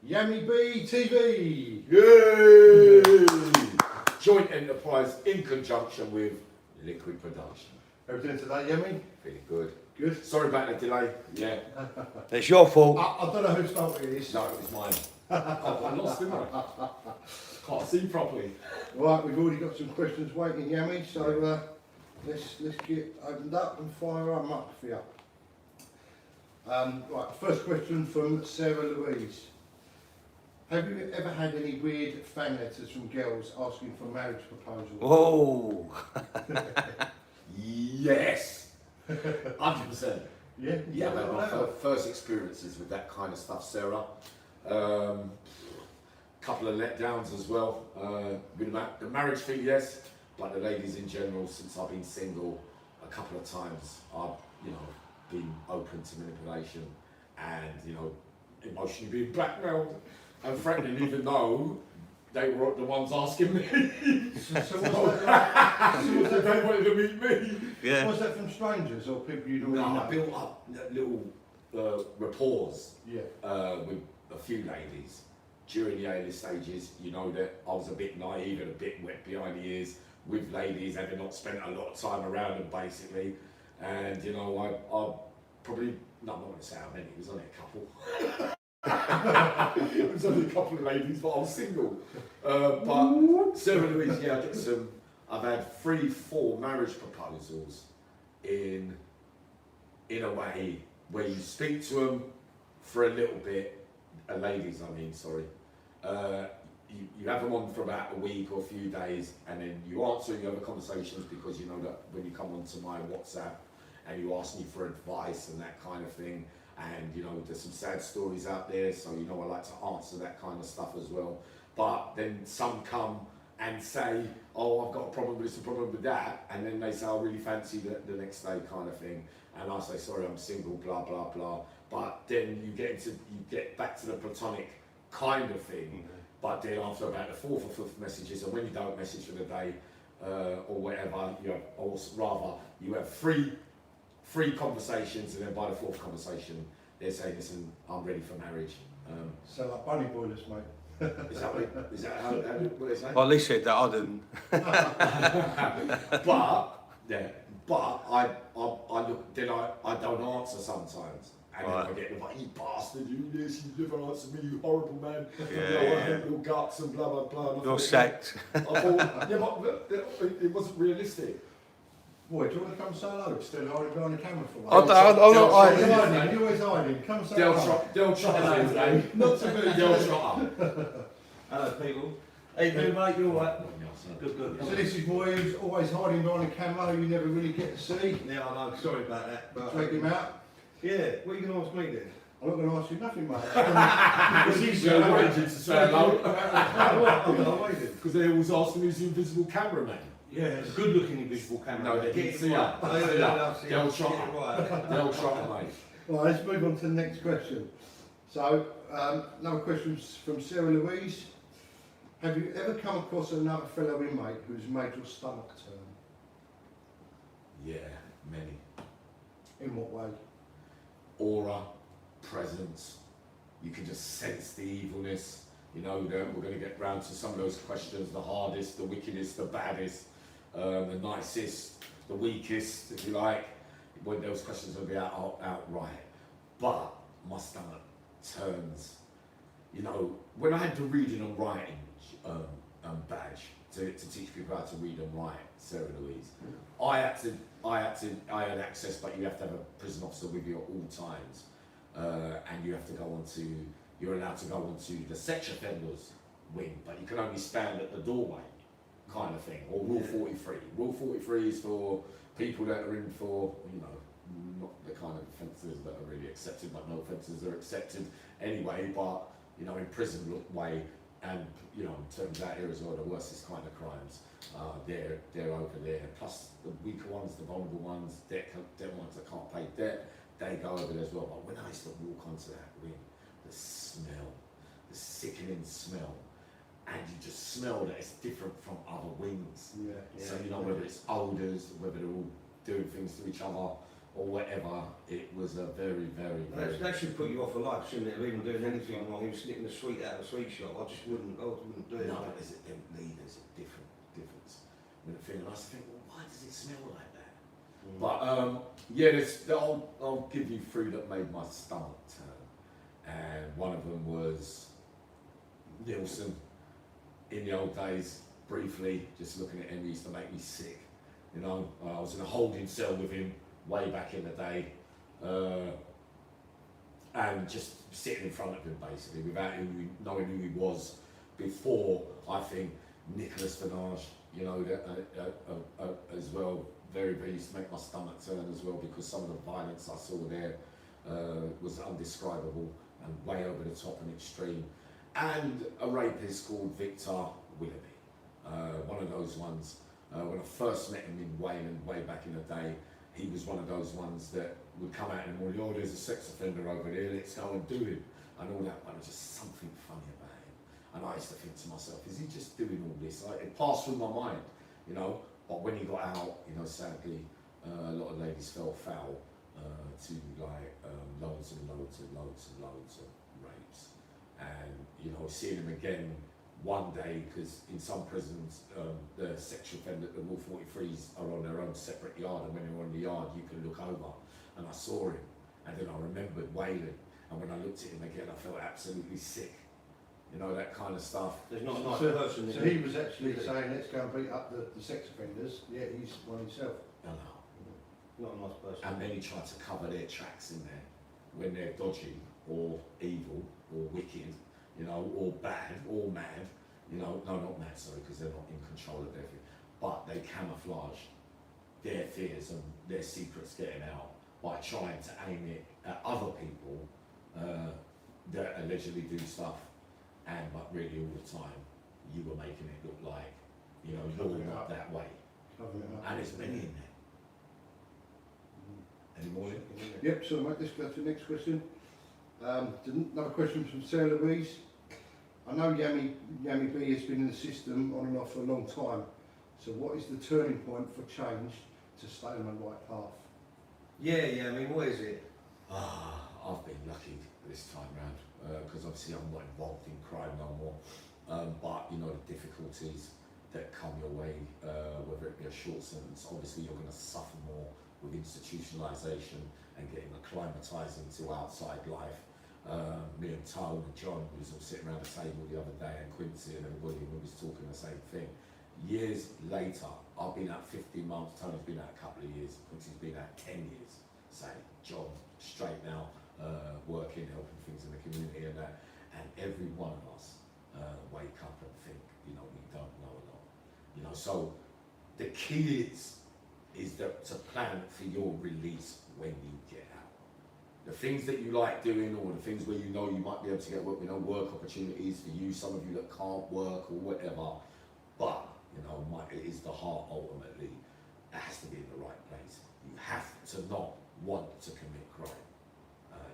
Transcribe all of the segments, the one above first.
Yammy B TV. Yay! Joint enterprise in conjunction with Liquid Production. How are we doing today, Yammy? Really good. Good. Sorry about the delay. Yeah. It's your fault. I don't know whose fault it is. No, it was mine. I lost, didn't I? Can't see properly. Right, we've already got some questions waiting, Yammy. So let's get opened up and fire them up for you. Right, first question from Sarah Louise. Have you ever had any weird fan letters from girls asking for marriage proposals? Whoa. Yes. 100%. Yeah. Yeah, I've had my first experiences with that kind of stuff, Sarah. Couple of letdowns as well. With the marriage thing, yes, but the ladies in general, since I've been single, a couple of times I've, been open to manipulation and, emotionally being blackmailed and threatening, even though they were the ones asking me. So what's that like? So they wanted to meet me. Yeah. Was that from strangers or people you'd already No, know? I built up little rapport Yeah. with a few ladies during the early stages. You know that I was a bit naive and a bit wet behind the ears with ladies, having not spent a lot of time around them basically. And I probably, no, I'm not going to say how many, it was only a couple. It was only a couple of ladies, but I was single. But Sarah Louise, yeah, I've had 3-4 marriage proposals in a way where you speak to them for a little bit, ladies I mean, sorry. You have them on for about a week or a few days, and then you answer your other conversations because you know that when you come onto my WhatsApp and you ask me for advice and that kind of thing, and there's some sad stories out there, so I like to answer that kind of stuff as well. But then some come and say, oh, I've got a problem with this, a problem with that, and then they say, I really fancy the next day kind of thing, and I say, sorry, I'm single, blah blah blah. But then you get back to the platonic kind of thing. But then after about the 4th or 5th messages, and when you don't message for the day or whatever, or rather you have three conversations, and then by the 4th conversation they're saying, listen, I'm ready for marriage. So like bunny boilers, mate. Is that how what they say? Well, at least said that I didn't. but I look, then I don't answer sometimes. And then I get like, you bastard, you this, you never answer me, you horrible man. I hate your guts and blah blah blah. You're sacked. I thought, yeah, but it wasn't realistic. Boy, do you want to come say hello? Still hiding behind the camera for I'm not hiding. You're always hiding. Come say hello. Del Trotter. Not so good. Del Trotter. Hello people. How you doing, mate? You alright? Good. So this is boy who's always hiding behind the camera, who you never really get to see. Yeah, I know. Sorry about that. But Take him out. yeah, what are you going to ask me then? I'm not going to ask you nothing, mate. Because he's the only agent to say hello. I'm waiting. Because they always ask him who's the invisible cameraman. Yeah, it's a good looking invisible camera. No, they Get can it see right. up. Del Get Trotter. it right. Del Trotter, mate. Right, let's move on to the next question. So, another question from Sarah Louise. Have you ever come across another fellow inmate who's made your stomach turn? Yeah, many. In what way? Aura, presence. You can just sense the evilness. We're going to get round to some of those questions: the hardest, the wickedest, the baddest, the nicest, the weakest, if you like. When those questions will be outright. But my stomach turns. When I had the reading and writing badge to teach people how to read and write, Sarah Louise, I had access, but you have to have a prison officer with you at all times, and you're allowed to go onto the sex offenders wing, but you can only stand at the doorway, kind of thing, or Rule 43. Rule 43 is for people that are in for, not the kind of offences that are really accepted, but no offences are accepted anyway, but, in prison way, and, in terms of that here as well, the worstest kind of crimes, they're over there. Plus the weaker ones, the vulnerable ones, debt ones that can't pay debt, they go over there as well. But when I used to walk onto that wing, the smell, the sickening smell, and you just smell that it's different from other wings. Yeah. So whether it's odours, whether they're all doing things to each other, or whatever, it was a very, very, very... That should put you off for life, shouldn't it? Of even doing anything wrong, even snipping a sweet out of a sweet shop. I just wouldn't do it. No, but there's a difference with the thing, and I was thinking, well, why does it smell like that? But yeah, I'll give you three that made my stomach turn, and one of them was Nielsen. In the old days, briefly, just looking at him used to make me sick. You know, I was in a holding cell with him way back in the day, and just sitting in front of him basically, without knowing who he was before. I think Nicholas Vanage, you know, as well, very, very used to make my stomach turn as well, because some of the violence I saw there was undescribable and way over the top and extreme. And a rapist called Victor Willoughby, one of those ones. When I first met him in Wayland way back in the day, he was one of those ones that would come out in the morning, oh, there's a sex offender over there, let's go and do him, and all that. But there was just something funny about him. And I used to think to myself, is he just doing all this? It passed through my mind, you know. But when he got out, you know, sadly, a lot of ladies fell foul to like loads and loads of rapes. And, you know, seeing him again one day, because in some prisons, the sexual offender, the Rule 43s are on their own separate yard, and when you're on the yard, you can look over. And I saw him, and then I remembered wailing, and when I looked at him again, I felt absolutely sick. You know, that kind of stuff. There's not a nice person. So he was actually saying, let's go and beat up the sex offenders. Yeah, he's one himself. No. Not a nice person. And then he tried to cover their tracks in there when they're dodgy or evil or wicked, you know, or bad or mad. You know, no, not mad, sorry, because they're not in control of everything. But they camouflage their fears and their secrets getting out by trying to aim it at other people that allegedly do stuff. But really all the time, you were making it look like, you know, you're not that way. And there's many in there. Any more? Yep, so mate, let's go to the next question. Another question from Sarah Louise. I know Yammy B has been in the system on and off for a long time. So what is the turning point for change to stay on the right path? Yeah, I mean, what is it? I've been lucky this time round, because obviously I'm not involved in crime no more. But you know, the difficulties that come your way, whether it be a short sentence, obviously you're going to suffer more with institutionalisation and getting acclimatised into outside life. Me and Tone and John, we was all sitting around the table the other day, and Quincy and everybody, we was talking the same thing. Years later, I've been out 15 months, Tony's been out a couple of years, Quincy's been out 10 years, say, John, straight now, working, helping things in the community and that, and every one of us wake up and think, you know, we don't know a lot. You know, so the key is that to plan for your release when you get out. The things that you like doing, or the things where you know you might be able to get work, you know, work opportunities for you, some of you that can't work or whatever, but, you know, it is the heart ultimately. It has to be in the right place. You have to not want to commit crime.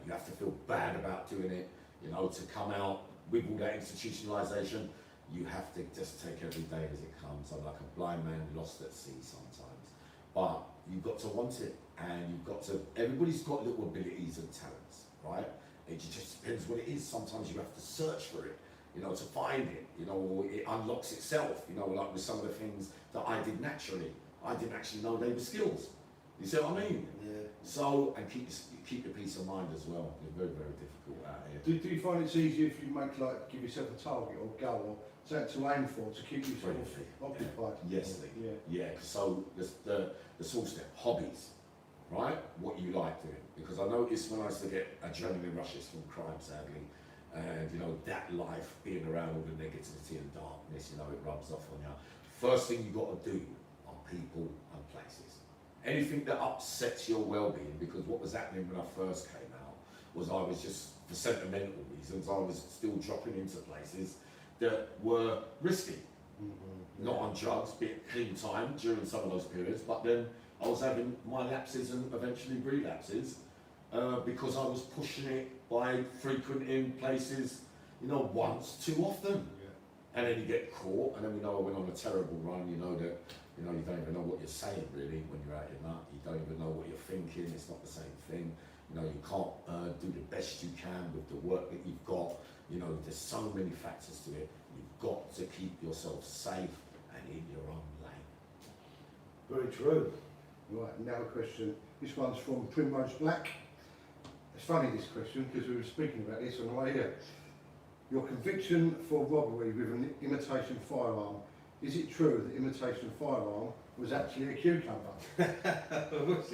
You have to feel bad about doing it, you know, to come out with all that institutionalisation. You have to just take every day as it comes. I'm like a blind man lost at sea sometimes. But you've got to want it, and you've got to, everybody's got little abilities and talents, right? It just depends what it is. Sometimes you have to search for it, you know, to find it, you know, or it unlocks itself, you know, like with some of the things that I did naturally. I didn't actually know they were skills. You see what I mean? Yeah. So, and keep your peace of mind as well. It's very, very difficult out here. Do you find it's easier if you make, like, give yourself a target or goal or something to aim for, to keep yourself occupied? Yes, Lee. Yeah. So the sort of step, hobbies, right? What you like doing. Because I noticed when I used to get adrenaline rushes from crime, sadly, and you know, that life, being around all the negativity and darkness, you know, it rubs off on you. First thing you got to do are people and places. Anything that upsets your well-being, because what was happening when I first came out was I was just, for sentimental reasons, I was still dropping into places that were risky. Not on drugs, bit clean time during some of those periods, but then I was having my lapses and eventually relapses because I was pushing it by frequenting places, you know, once too often. and then you get caught, and then we know I went on a terrible run. You know that, you know, you don't even know what you're saying really when you're out in that. You don't even know what you're thinking. It's not the same thing. You know, you can't do the best you can with the work that you've got. You know, there's so many factors to it. You've got to keep yourself safe and in your own lane. Very true. Right, now a question. This one's from Primrose Black. It's funny, this question, because we were speaking about this on the way here. Your conviction for robbery with an imitation firearm, is it true that imitation firearm was actually a cucumber?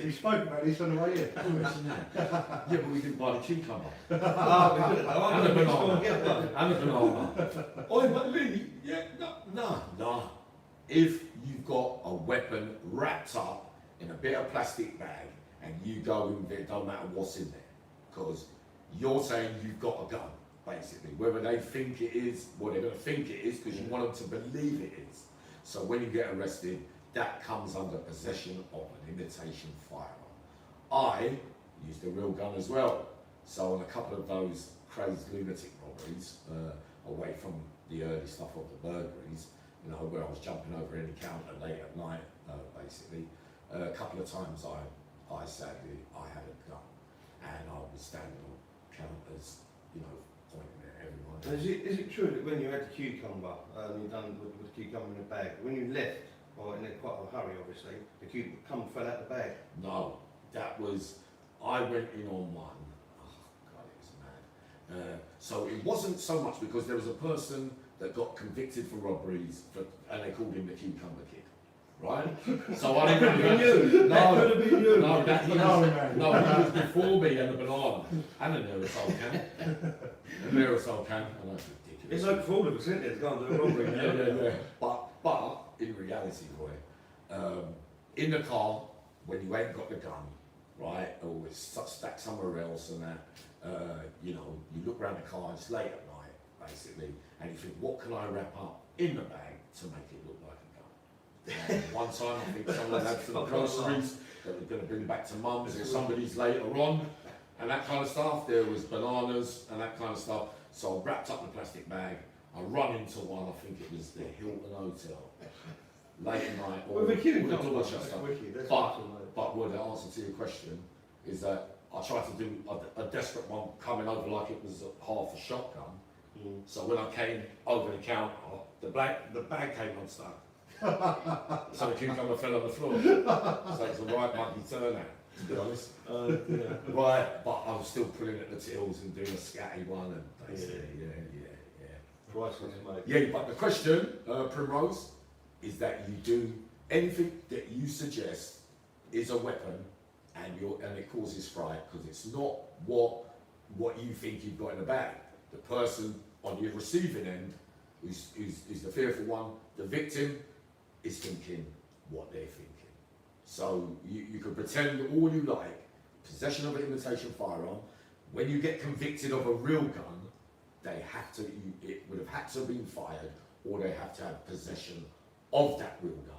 We spoke about this on the way here. Yeah, but we didn't buy the cucumber. We could have done. And the I'm banana. get one. And the banana. Oi, but Lee, yeah, no. If you've got a weapon wrapped up in a bit of plastic bag and you go in there, it don't matter what's in there, because you're saying you've got a gun, basically. Whether they think it is, well, they're going to think it is because you want them to believe it is. So when you get arrested, that comes under possession of an imitation firearm. I used a real gun as well. So on a couple of those crazed lunatic robberies, away from the early stuff of the burglaries, you know, where I was jumping over any counter late at night, basically, a couple of times I sadly, I had a gun, and I was standing on counters, you know, pointing at everyone. Is it true that when you had the cucumber, you done with the cucumber in the bag, when you left, or in quite a hurry obviously, the cucumber fell out the bag? No, that was, I went in on one, oh God, it was mad. So it wasn't so much because there was a person that got convicted for robberies, and they called him the Cucumber Kid, right? So I didn't you. That could have been you. No, he was before me, and the banana, and an aerosol can. An aerosol can, I know it's ridiculous. It's like for all of us, isn't it? It's gone to the robbery. Yeah. But in reality, Roy, in the car, when you ain't got the gun, right, or it's stacked somewhere else and that, you know, you look around the car, it's late at night, basically, and you think, what can I wrap up in the bag to make it look like a gun? One time, I think someone had some groceries that were going to bring back to mum's, or somebody's later on, and that kind of stuff. There was bananas and that kind of stuff. So I wrapped up the plastic bag. I run into one, I think it was the Hilton Hotel, late at night, or Well, we're kidding, the not door much, shut that's up. wicked, that's But, awesome, mate. but the answer to your question is that I tried to do a desperate one coming over like it was half a shotgun. So when I came over the counter, the bag came unstuck. So the cucumber fell on the floor. So it's a right monkey turnout, to be honest. Yeah. Right, but I was still pulling at the tills and doing a scatty one, and basically, yeah. Priceless, mate. Yeah, but the question, Primrose, is that you do anything that you suggest is a weapon, and it causes fright because it's not what you think you've got in the bag. The person on the receiving end, who's the fearful one, the victim, is thinking what they're thinking. So you can pretend all you like, possession of an imitation firearm. When you get convicted of a real gun, it would have had to have been fired, or they have to have possession of that real gun.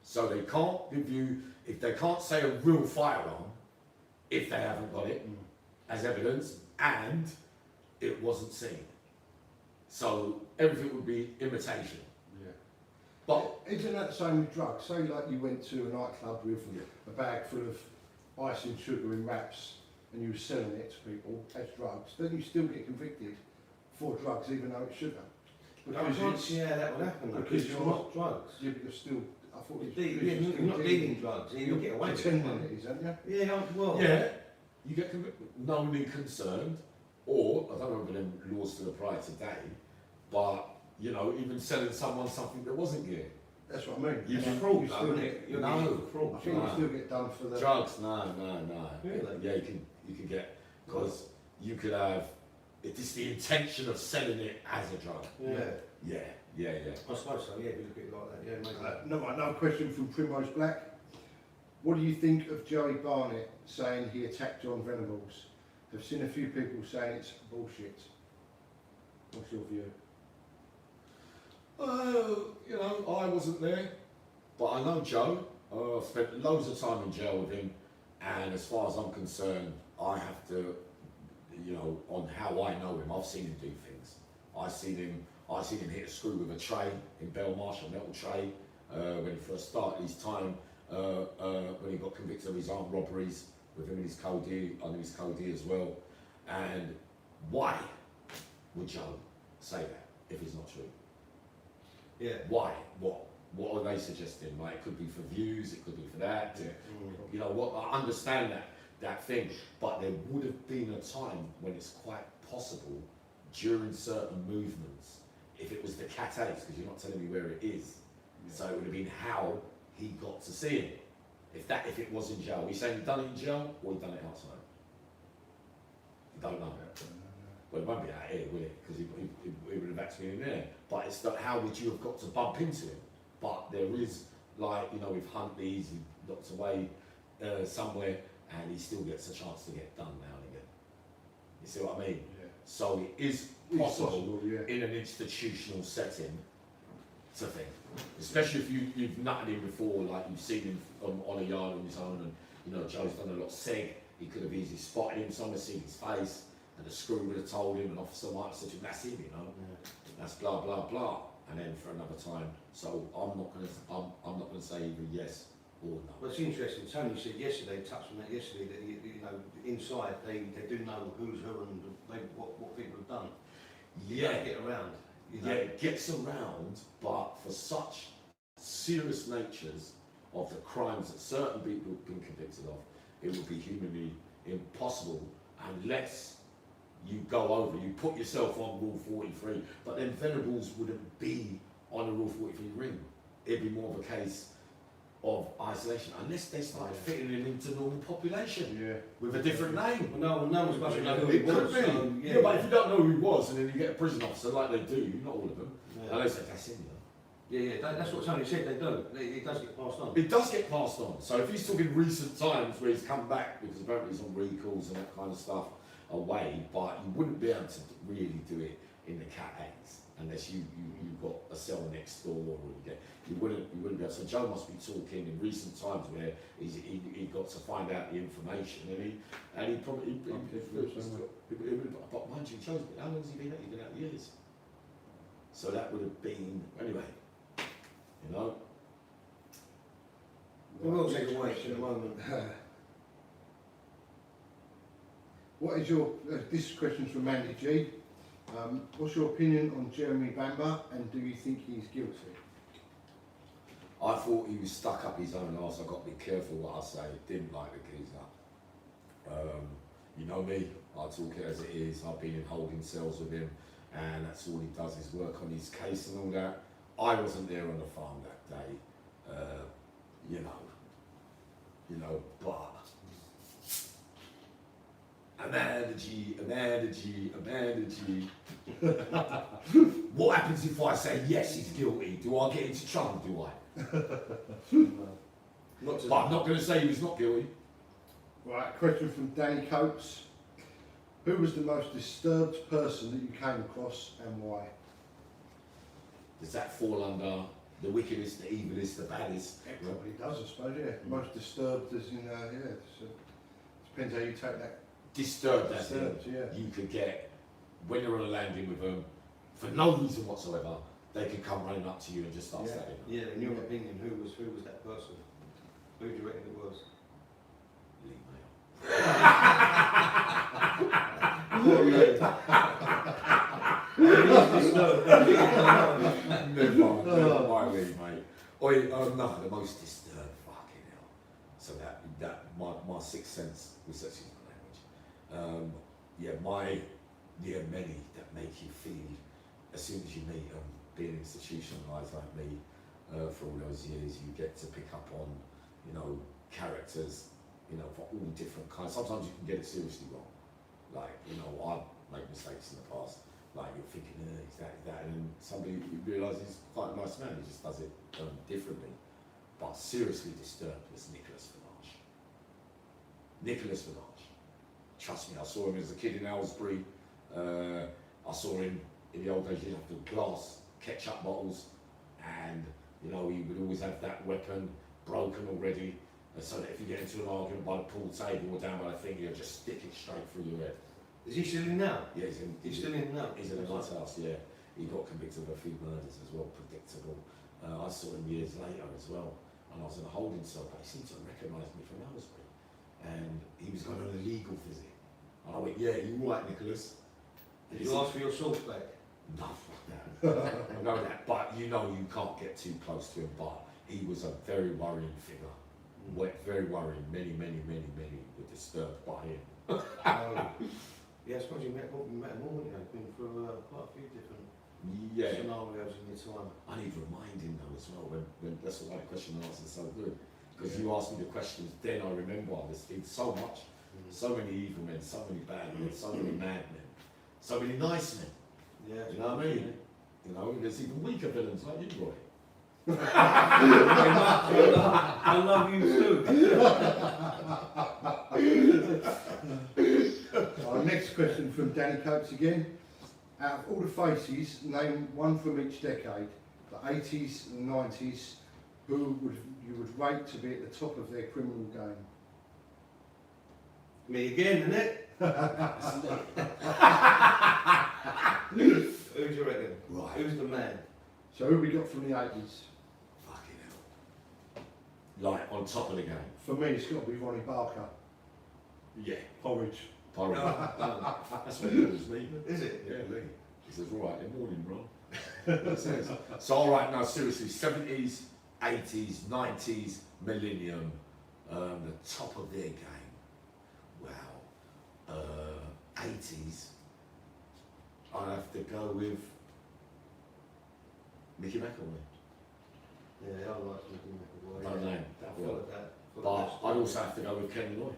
So they can't give you, if they can't say a real firearm, if they haven't got it as evidence, and it wasn't seen. So everything would be imitation. Yeah. But Isn't that the same with drugs? Say like you went to a nightclub with a bag full of ice and sugar in wraps and you were selling it to people as drugs, then you still get convicted for drugs even though it's sugar. That would happen because you're not drugs. You're still, I thought You're not dealing drugs, you'll get away with pretending it. it is, aren't you? Yeah, well. yeah, you get knowingly concerned, or I don't know whether them laws still apply today, but you know, even selling someone something that wasn't gear. That's what I mean. You It's can- fraud, No, still isn't get- it? You're No. getting fraud. I think you still get done for the... Drugs, no. Really? Yeah, you can get, because you could have, it's the intention of selling it as a drug. Yeah. Yeah. I suppose so, yeah, if you look at it like that, yeah, maybe. Another question from Primrose Black. What do you think of Joey Barnett saying he attacked John Venables? I've seen a few people saying it's bullshit. What's your view? You know, I wasn't there, but I know Joe. I've spent loads of time in jail with him, and as far as I'm concerned, I have to, you know, on how I know him, I've seen him do things. I've seen him I seen him hit a screw with a tray in Belmarsh, a metal tray, when he first started his time, when he got convicted of his armed robberies with him and his co-D, under his co-D as well. And why would Joe say that if it's not true? Yeah. Why? What are they suggesting? Like, it could be for views, it could be for that. You know what? I understand that thing, but there would have been a time when it's quite possible during certain movements, if it was the CATEGORY, because you're not telling me where it is, so it would have been how he got to see him. If it was in jail, are you saying he done it in jail or he done it outside? You don't know. Well, it won't be out here, will it? Because he would have actually been in there. But it's that, how would you have got to bump into him? But there is, like, you know, with Huntley's, he locked away somewhere, and he still gets a chance to get done now and again. You see what I mean? Yeah. So it is It's possible yeah. in an institutional setting to think, especially if you've nutted him before, like you've seen him on a yard on his own, and you know Joe's done a lot of seg. He could have easily spotted him, someone seen his face, and the screw would have told him, and officer might have said to him, "That's him, you know, that's blah blah blah." And then for another time, so I'm not gonna say either yes or no. Well, it's interesting. Tony said yesterday, touched on that yesterday, that you know, inside they do know who's who and what people have done. You Yeah, don't get around. You know? yeah, it gets around, but for such serious natures of the crimes that certain people have been convicted of, it would be humanly impossible unless you go over, you put yourself on Rule 43, but then Venables wouldn't be on a Rule 43 ring. It'd be more of a case of isolation, unless they started fitting him into normal population with a different name. Well, no one's supposed to know who he It could was. be. So, Yeah, but if you don't know who he was, and then you get a prison officer like they do, not all of them, and they say, "That's him, you know." yeah, that's what Tony said. They do. It does get passed on. It does get passed on. So if he's talking recent times where he's come back, because apparently he's on recalls and that kind of stuff away, but you wouldn't be able to really do it in the CATEGORY unless you've got a cell next door, or you wouldn't be able. So Joe must be talking in recent times where he got to find out the information, and he probably but mind you, Joe's, how long has he been out? He's been out years. So that would have been anyway, you know. We'll take a wait in a moment. What is your, this question's from Andy G. What's your opinion on Jeremy Bamber, and do you think he's guilty? I thought he was stuck up his own arse. I've got to be careful what I say. Didn't like the geezer. You know me, I talk it as it is. I've been in holding cells with him, and that's all he does is work on his case and all that. I wasn't there on the farm that day, you know, but Amanda G. What happens if I say yes, he's guilty? Do I get into trouble? Do I? But I'm not going to say he was not guilty. Right, question from Danny Coates. Who was the most disturbed person that you came across, and why? Does that fall under the wickedest, the evilest, the baddest? It probably does, I suppose, yeah. Most disturbed as in, depends how you take that. Disturbed, that Disturbed, yeah. you could get, when you're on a landing with them, for no reason whatsoever, they could come running up to you and just start Yeah. stabbing. Yeah, in your opinion, who was that person? Who do you reckon it was? Poor Lee. Never mind, mate. Oi, no, the most disturbed, fucking hell. So that my sixth sense was such a language. Many that make you feel, as soon as you meet them, being institutionalised like me for all those years, you get to pick up on, you know, characters, you know, for all different kinds. Sometimes you can get it seriously wrong. Like, you know, I've made mistakes in the past. Like, you're thinking, he's that, and then somebody you realise he's quite a nice man, he just does it differently. But seriously disturbed was Nicholas Vinage. Trust me, I saw him as a kid in Aylesbury. I saw him in the old days, he'd have the glass ketchup bottles, and, you know, he would always have that weapon broken already, so that if you get into an argument by the pool table or down by the thing, he'll just stick it straight through your head. Is he still in now? Yeah, He's still in now? He's in a nice house, yeah. he got convicted of a few murders as well, predictable. I saw him years later as well, and I was in a holding cell, but he seemed to recognise me from Aylesbury. And he was going on a legal visit. And I went, yeah, you all right, Nicholas? Did you ask for your sauce back? No, fuck that. I know that, but you know you can't get too close to him, but he was a very worrying figure. Very worrying. Many were disturbed by him. Yeah, I suppose you met him all, wouldn't you? Been through quite a few different scenarios in your time. I need reminding though as well, when that's why the question and answer is so good. Because you asked me the questions, then I remember I was in so much, so many evil men, so many bad men, so many madmen, so many nice men. Yeah, You know what I mean? You know, there's even weaker villains like you, Roy. I love you too. Our next question from Danny Coates again. Out of all the faces, name one from each decade, the 80s and 90s, who you would rate to be at the top of their criminal game? Me again, isn't it? Who do you reckon? Right. Who's the man? So who we got from the 80s? Fucking hell. Like, on top of the game. For me, it's got to be Ronnie Barker. Yeah. Porridge. Porridge. That's what it was, Lee. Is it? Yeah, Lee. He says, all right, in morning, Ron. So, all right, now, seriously, 70s, 80s, 90s, millennium, the top of their game. Wow. 80s, I'd have to go with Mickey McElroy. Yeah, I like Mickey McElroy. Don't know that well. Followed that. But I'd also have to go with Kenny Noye.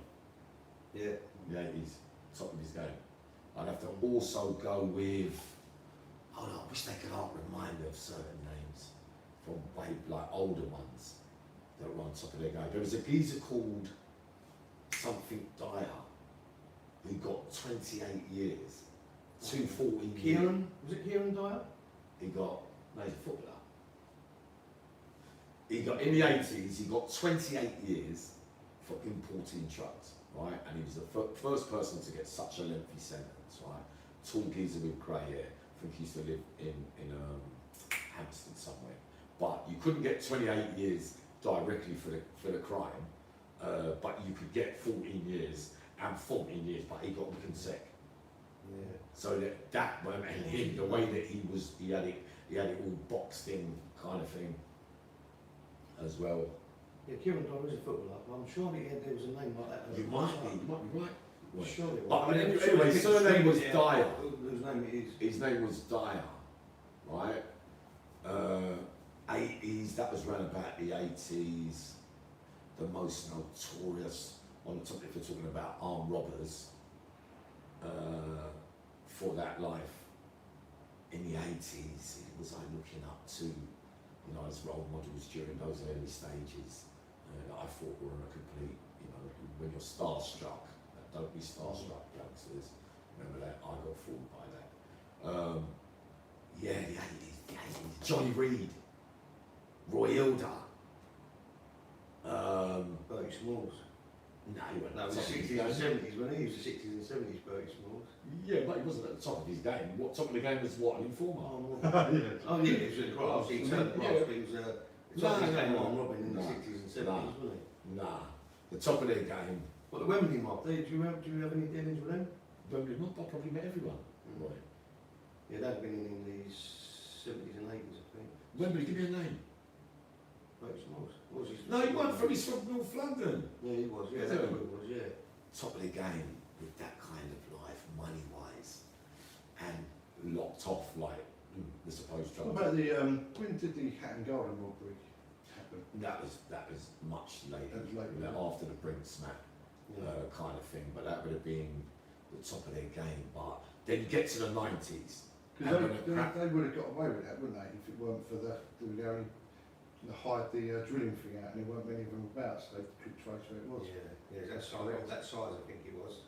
Yeah. The 80s, top of his game. I'd have to also go with, oh no, I wish they could remind me of certain names from way, like older ones that were on top of their game. There was a geezer called something Dyer who got 28 years, 214 years. Kieran? Was it Kieran Dyer? He got, no, he's a footballer. He got, in the 80s, he got 28 years for importing drugs, right? And he was the first person to get such a lengthy sentence, right? Tall geezer with grey hair. I think he used to live in Hampstead somewhere. But you couldn't get 28 years directly for the crime, but you could get 14 years and 14 years, but he got them consec. Yeah. So that and him, the way that he had it all boxed in kind of thing as well. Yeah, Kieran Dyer is a footballer, but I'm sure there was a name like that. You might be right. I'm sure it was. But anyway, his surname was Dyer. Whose name it is? His name was Dyer, right? 80s, that was around about the 80s. The most notorious, on the topic if we're talking about armed robbers, for that life. In the 80s, it was I looking up to, you know, as role models during those early stages that I thought were a complete, you know, when you're starstruck, don't be starstruck, youngsters. Remember that? I got fooled by that. Yeah, the 80s. Johnny Reed, Roy Hilda. Bertie Smalls. No, he went No, at it the was top the of his 60s and game. 70s, when he was the 60s and 70s, Bertie Smalls. Yeah, but he wasn't at the top of his game. What top of the game was what? An informer? Oh, yeah, he was in the cross. He turned the cross, but he was the top of his game on Robin in the 60s and 70s, wasn't he? Nah, the top of their game. What, the Wembley mob, do you have any dealings with them? Wembley mob, I probably met everyone. Right. Yeah, they'd been in the 70s and 80s, I think. Wembley, give me a name. Bertie Smalls. What was his No, he weren't from, he's from North London. Yeah, he was, yeah, Is that he? was, yeah. Top of the game with that kind of life, money-wise, and locked off like the supposed What drugs. about the, when did the Hat and Garden robbery happen? That was much later, That was later, you know, yeah. after the Brink smack Yeah. kind of thing, but that would have been the top of their game. But then you get to the 90s. Because they would have got away with that, wouldn't they, if it weren't for they only hide the drilling thing out, and there weren't many of them about, so they couldn't trace where it was. Yeah, that size, I think it was.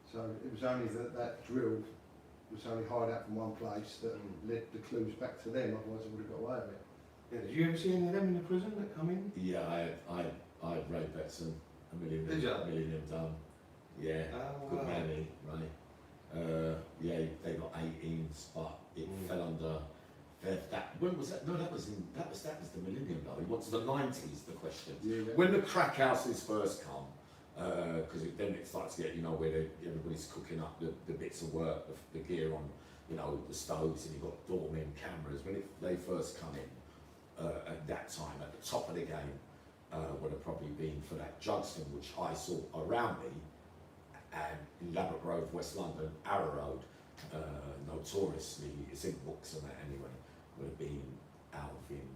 So it was only that drill was only hide out from one place that led the clues back to them, otherwise they would have got away with it. Yeah, did you ever see any of them in the prison that come in? Yeah, I had Ray Betson, a million Did ya? of them done. Yeah, Oh, good wow. man, he, Ray. Yeah, they got 18s, but it fell under that. When was that? No, that was the millennium though. It was the 90s. The question. Yeah. When the crack houses first come, because then it starts to get, you know, where everybody's cooking up the bits of work, the gear on, you know, the stoves, and you've got doormen, cameras. When they first come in at that time, at the top of the game, would have probably been for that Jugston, which I saw around me, and in Ladbroke Grove, West London, Arrow Road, notoriously, it's in books and that anyway, would have been Alvin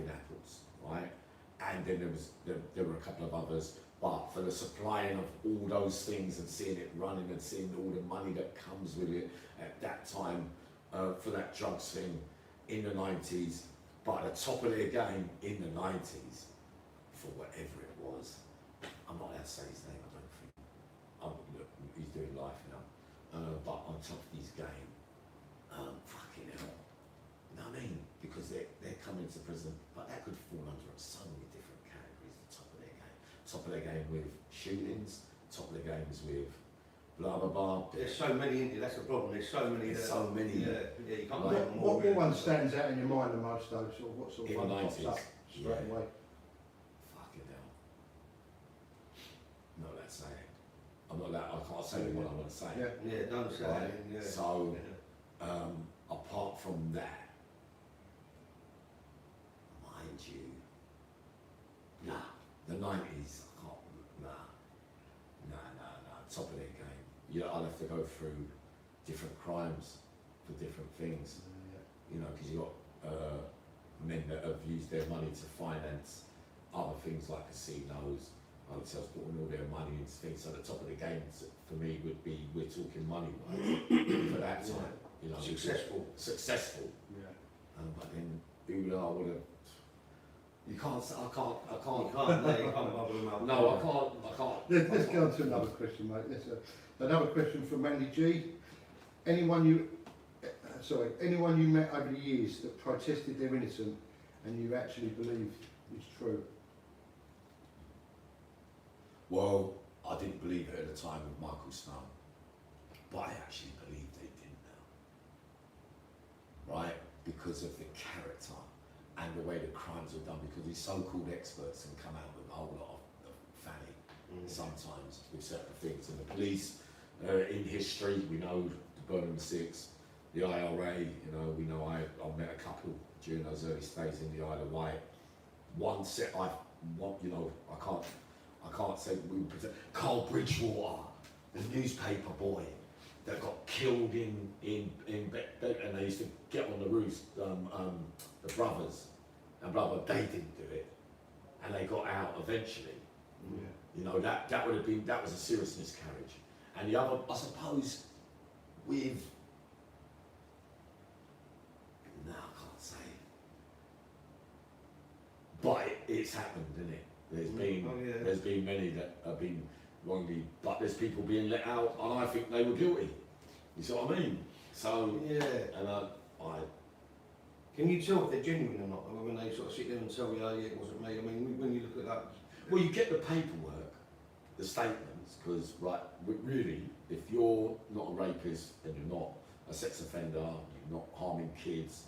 Apples, right? And then there were a couple of others, but for the supplying of all those things and seeing it running and seeing all the money that comes with it at that time, for that drugs thing in the 90s, but at the top of their game in the 90s, for whatever it was, I'm not allowed to say his name, I don't think. Look, he's doing life now, but on top of his game, fucking hell, you know what I mean? Because they're coming to prison, but that could fall under so many different categories. The top of their game, top of their game with shootings, top of their games with blah blah blah. There's so many in there, that's the problem. There's so many. There's so many. Yeah, you can't Like, make them all. What one stands out in your mind the most though? What sort of In one the pops 90s? up straight away? Fucking hell. Not allowed to say it. I'm not allowed, I can't say what I want to say. Yeah, don't say Right. it. Yeah. So, yeah. apart from that, mind you, the 90s, I can't, top of their game. Yeah, I'll have to go through different crimes for different things, you know, because you've got men that have used their money to finance other things like casinos, hotels, putting all their money into things. So the top of the game for me would be, we're talking money-wise for that time. You know, Successful. Yeah. But then who I would have. You can't. I can't. You can't bubble them up. No, I can't. Let's go on to another question, mate. Another question from Mandy G. Anyone you met over the years that protested they're innocent and you actually believe is true? Well, I didn't believe it at the time with Michael Snow, but I actually believe they did now. Right? Because of the character and the way the crimes were done, because these so-called experts can come out with a whole lot of fanny sometimes with certain things. And the police, in history, we know the Birmingham Six, the IRA, you know, we know I met a couple during those early stays in the Isle of Wight. One set, I can't say we would present Carl Bridgewater, the newspaper boy that got killed in and they used to get on the roofs, the brothers, and blah blah, they didn't do it, and they got out eventually. Yeah. You know, that would have been, that was a serious miscarriage. And the other, I suppose, with, no, I can't say. But it's happened, isn't it? There's been many that have been wrongly, but there's people being let out, and I think they were guilty. You see what I mean? So, yeah. And I Can you tell if they're genuine or not? I mean, when they sort of sit there and tell you, oh yeah, it wasn't me. I mean, when you look at that. well, you get the paperwork, the statements, because really, if you're not a rapist and you're not a sex offender, you're not harming kids,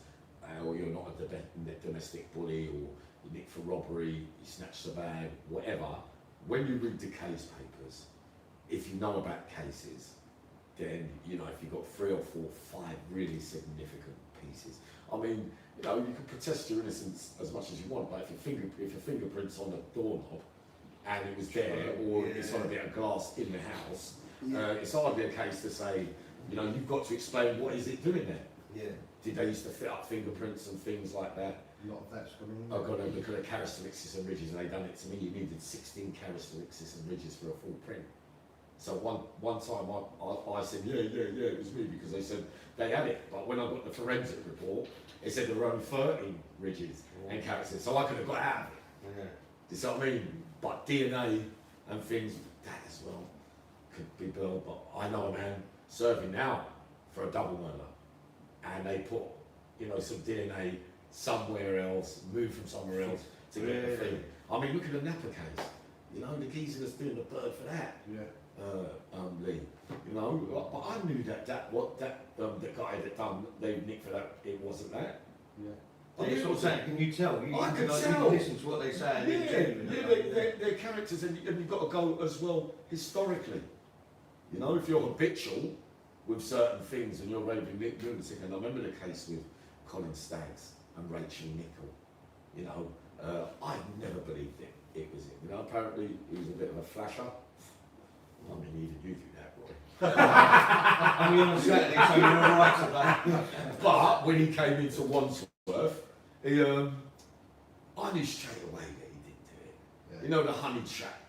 or you're not a domestic bully, or you nick for robbery, you snatch the bag, whatever, when you read the case papers, if you know about cases, then, you know, if you've got 3 or 4, 5 really significant pieces. I mean, you know, you can protest your innocence as much as you want, but if your fingerprint's on a doorknob and it was there, or it's on a bit of glass in the house, it's hardly a case to say, you know, you've got to explain what is it doing there. Yeah. Did they used to fit up fingerprints and things like that? A lot of that's gone on. I've got to look at the characteristics and ridges, and they done it to me. You needed 16 characteristics and ridges for a full print. So one time I said, yeah, it was me, because they said they had it. But when I got the forensic report, it said there were only 13 ridges and characters. So I could have got out of it. Yeah. Do you see what I mean? But DNA and things, that as well, could be built. But I know a man serving now for a double murder, and they put, you know, some DNA somewhere else, moved from somewhere else to get the thing. I mean, look at the Napa case. You know, the geezer that's doing the bird for that. Yeah. Lee. You know, but I knew the guy that done David Nick for that, it wasn't that. Yeah. That's what I'm saying. Can you tell? I can like, tell. You listen to what they say. And They're characters, and you've got to go as well historically. You know, if you're habitual with certain things and you're raving lunatic, and I remember the case with Colin Staggs and Rachel Nichol. You know, I never believed it was him. You know, apparently he was a bit of a flasher. I mean, even you do that, Roy. I mean, on a Saturday, so you're all right today. But when he came into Wandsworth, he, I knew straight away that he didn't do it. Yeah. You know, the honey trap.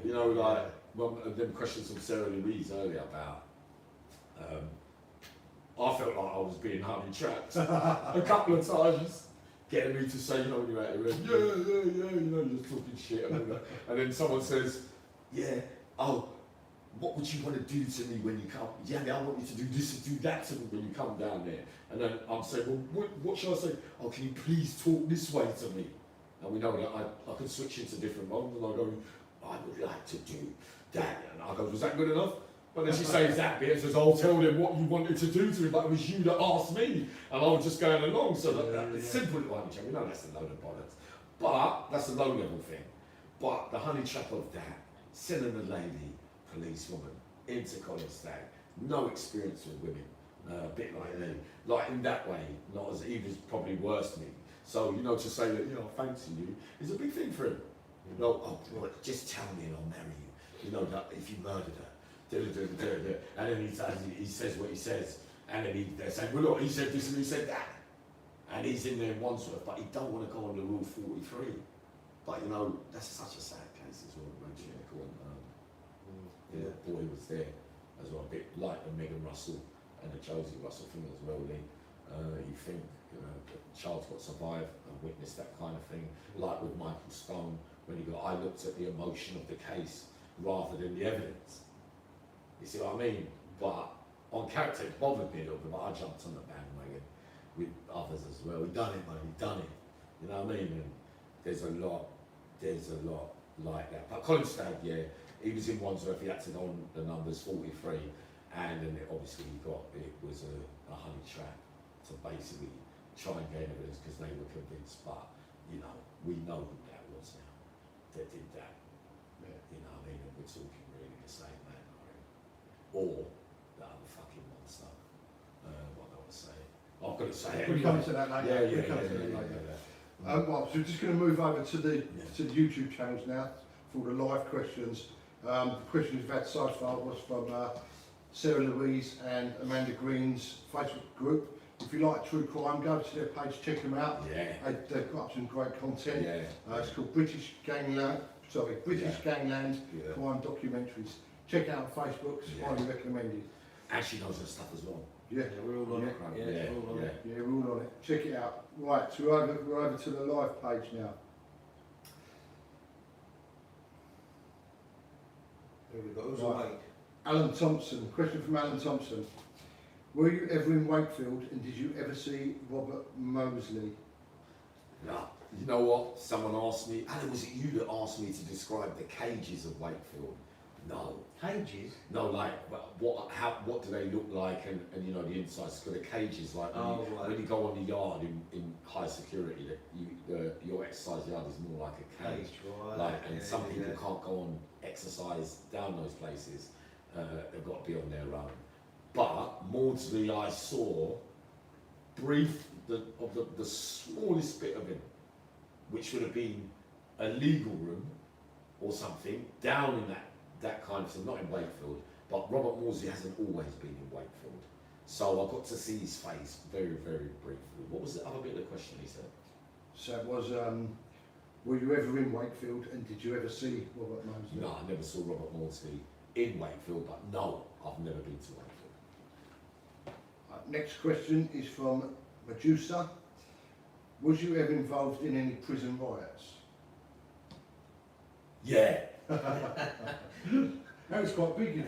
You know, like one of them questions from Sarah Louise earlier about. I felt like I was being honey trapped a couple of times, getting me to say, you know, when you're out here, you know, you're talking shit, and then someone says, yeah, oh, what would you want to do to me when you come? Yeah, I want you to do this and do that to me when you come down there. And then I'm saying, well, what should I say? Oh, can you please talk this way to me? And we know that I can switch into different modes, and I go, I would like to do that. And I go, was that good enough? But then she says that bit and says, I'll tell them what you wanted to do to me, but it was you that asked me, and I was just going along. So it's simple honey trap, we know that's a load of bollocks. But that's a low level thing. But the honey trap of that, sending a lady, policewoman, into Colin Stagg, no experience with women, a bit like me. Like in that way, not as he was probably worse than me. So, you know, to say that, you know, I fancy you is a big thing for him. You know, oh, Roy, just tell me and I'll marry you. You know, that if you murdered her. And then he says what he says, and then they're saying, well look, he said this and he said that, and he's in there in Wandsworth, but he don't want to go on the Rule 43. But you know, that's such a sad case as well. The boy was there as well, a bit like the Megan Russell and the Josie Russell thing as well. You think, you know, the child's got to survive and witness that kind of thing, like with Michael Stone when he got. I looked at the emotion of the case rather than the evidence. You see what I mean? But on character, it bothered me a little bit, but I jumped on the bandwagon with others as well. We done it, man, we done it. You know what I mean? And there's a lot like that. But Colin Stagg, yeah, he was in Wandsworth, he had to go on the numbers 43, and then obviously it was a honey trap to basically try and gain evidence because they were convinced. But, you know, we know who that was now that did that. Yeah. You know what I mean? And we're talking really the same man. Or the other fucking monster. What do I want to say? I've got to say it. We'll come to that later. Well, so we're just going to move over to the YouTube channels now for the live questions. The questions we've had so far was from Sarah Louise and Amanda Green's Facebook group. If you like true crime, go to their page, check them out. Yeah. They've got some great content. Yeah. It's called British Gangland Crime Documentaries. Check it out on Facebook, it's highly recommended. And she knows her stuff as well. Yeah, we're all on it. Yeah, we're all on it. Check it out. Right, so we're over to the live page now. Here we go. Who's awake? Alan Thompson, question from Alan Thompson. Were you ever in Wakefield and did you ever see Robert Mosley? No. You know what? Someone asked me, Alan, was it you that asked me to describe the cages of Wakefield? No. Cages? No, like what do they look like, and you know the insides. Because the cages, like when you go on the yard in high security, your exercise yard is more like a cage. Right. Like, and some people can't go on exercise down those places. They've got to be on their own. But Maudsley, I saw the smallest bit of him, which would have been a legal room or something down in that kind of thing, not in Wakefield, but Robert Maudsley hasn't always been in Wakefield. So I got to see his face very, very briefly. What was the other bit of the question he said? So it was, were you ever in Wakefield and did you ever see Robert Mosley? No, I never saw Robert Maudsley in Wakefield, but no, I've never been to Wakefield. Next question is from Medusa. Was you ever involved in any prison riots? Yeah. That was quite big.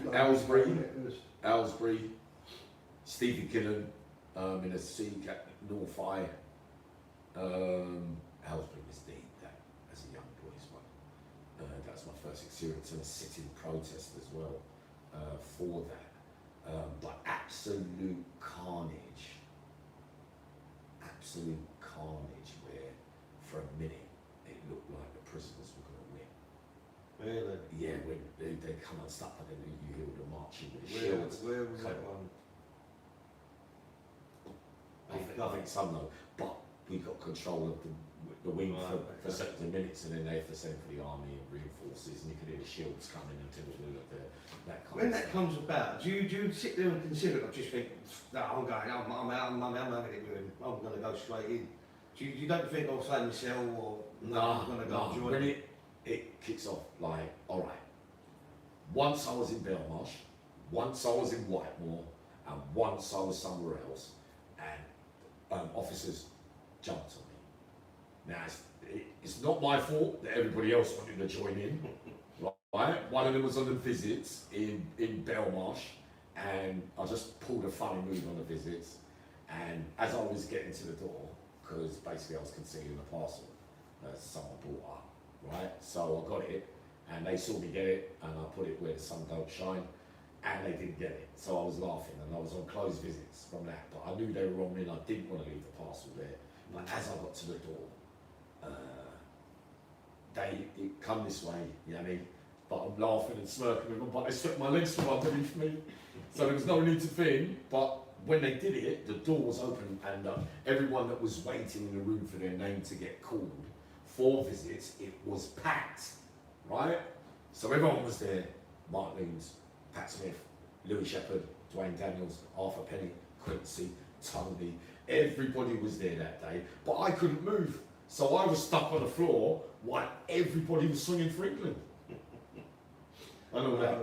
Aylesbury, Stephen Killen, in a sea, North Aylesbury was deep as a young boy as well. That was my first experience in a sitting protest as well. for that. But absolute carnage where for a minute it looked like the prisoners were going to win. Really? Yeah, when they come unstuck and then you hear the marching with the Where shields. was that one? I think some though, but we got control of the wing for certain minutes, and then they have to send for the army and reinforces, and you can hear the shields coming until the middle of that kind When of that stuff. comes about, do you sit there and consider it, or just think, no, I'm going, I'm out, I'm having it with him, I'm going to go straight in? You don't think, I'll say myself, or no, I'm going to go and join when him? it kicks off, like, alright, once I was in Belmarsh, once I was in Whitemore, and once I was somewhere else, and officers jumped on me. Now, it's not my fault that everybody else wanted to join in, right? One of them was on the visits in Belmarsh, and I just pulled a funny move on the visits, and as I was getting to the door, because basically I was concealing a parcel that someone brought up, right? So I got it, and they saw me get it, and I put it where the sun don't shine, and they didn't get it. So I was laughing, and I was on closed visits from that, but I knew they were on me, and I didn't want to leave the parcel there. But as I got to the door, it come this way, you know what I mean? But I'm laughing and smirking with them, but they swept my legs from underneath me. So there was no need to fin, but when they did it, the door was open, and everyone that was waiting in the room for their name to get called for visits, it was packed, right? So everyone was there. Mark Loons, Pat Smith, Louis Shepherd, Dwayne Daniels, Arthur Penny, Quincy, Tony, everybody was there that day, but I couldn't move. So I was stuck on the floor while everybody was swinging for England. I know that.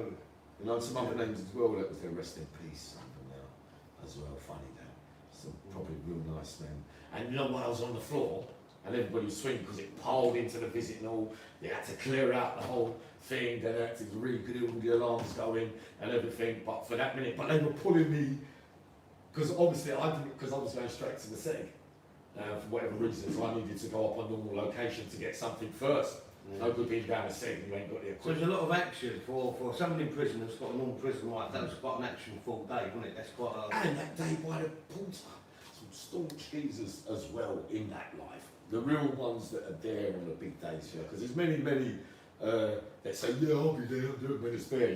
You know, some other names as well that was there, rest in peace, something now as well, funny that. Some probably real nice men. And you know when I was on the floor and everybody was swinging because it piled into the visit and all, they had to clear out the whole thing, then they had to really get all the alarms going and everything, but for that minute, but they were pulling me, because obviously I didn't, because I was going straight to the seg. For whatever reasons, I needed to go up on normal location to get something first. Yeah. No good being down a seg and you ain't got the equipment. So there's a lot of action for someone in prison that's got a normal prison life. That was quite an action-full day, wasn't it? That's quite a... And that day by the porter, some staunch geezers as well in that life. The real ones that are there on the big days, yeah, because there's many that say, yeah, I'll be there, I'll do it when it's there.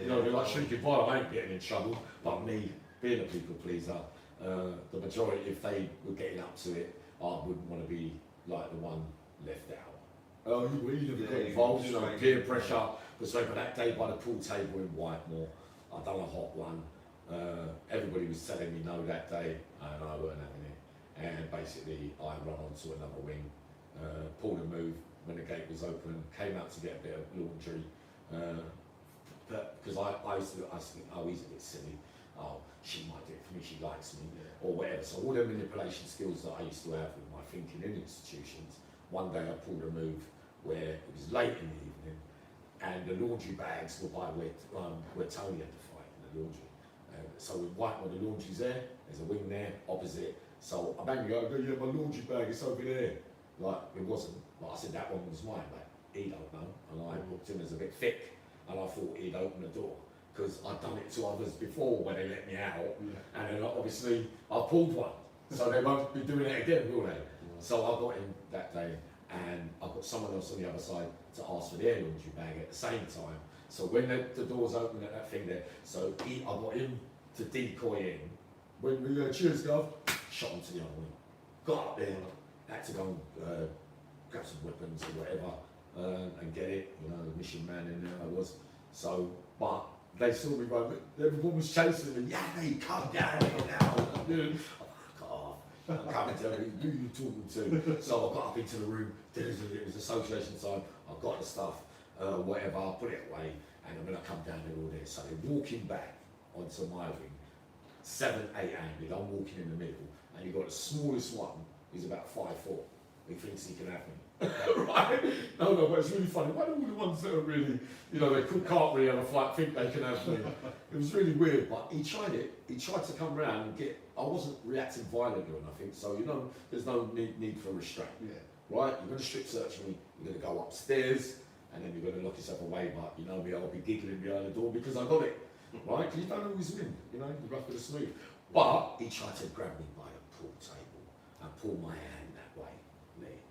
You know, they're like shrieking fire, I ain't getting in trouble. But me, being a people pleaser, the majority, if they were getting up to it, I wouldn't want to be like the one left out. Oh, you never got involved, you know, peer pressure. But so for that day by the pool table in Whitemore, I done a hot one. Everybody was telling me no that day, and I weren't having it. And basically, I run onto another wing, pulled a move when the gate was open, came out to get a bit of laundry. Because I used to think, oh, he's a bit silly. Oh, she might do it for me, she likes me, or whatever. So all the manipulation skills that I used to have with my thinking in institutions, one day I pulled a move where it was late in the evening, and the laundry bags were by where Tony had to fight in the laundry. So with Whitemore, the laundry's there, there's a wing there, opposite. So I banged go, yeah, my laundry bag is over there. Like, it wasn't. Like I said, that one was mine, but he don't know. And I looked him as a bit thick, and I thought he'd open the door. Because I'd done it to others before when they let me out, and then obviously I pulled one, so they won't be doing it again, will they? So I got him that day, and I got someone else on the other side to ask for their laundry bag at the same time. So when the doors open at that thing there, so I got him to decoy in. When we cheers, Gov, shot him to the other wing. Got up there, had to go and grab some weapons or whatever, and get it. You know, the mission man in there I was. So, but they saw me run, everyone was chasing me, Yammy, come down here now. I'm coming to who you talking to? So I got up into the room, it was association time, I got the stuff, whatever, I put it away, and when I come down, they're all there. So they're walking back onto my wing, 7, 8 angled, I'm walking in the middle, and you've got the smallest one, he's about 5'4", he thinks he can have me. Right? No, but it's really funny. Why do all the ones that are really, you know, can't really have a fight think they can have me? It was really weird, but he tried it. He tried to come round and get, I wasn't reacting violently or nothing, so you know, there's no need for restraint. Yeah. Right? You're going to strip search me, you're going to go upstairs, and then you're going to lock yourself away, but you know me, I'll be giggling behind the door because I got it. right? 'Cause you don't always win, you know, the rough with the smooth. But he tried to grab me by a pool table and pull my hand that way, me.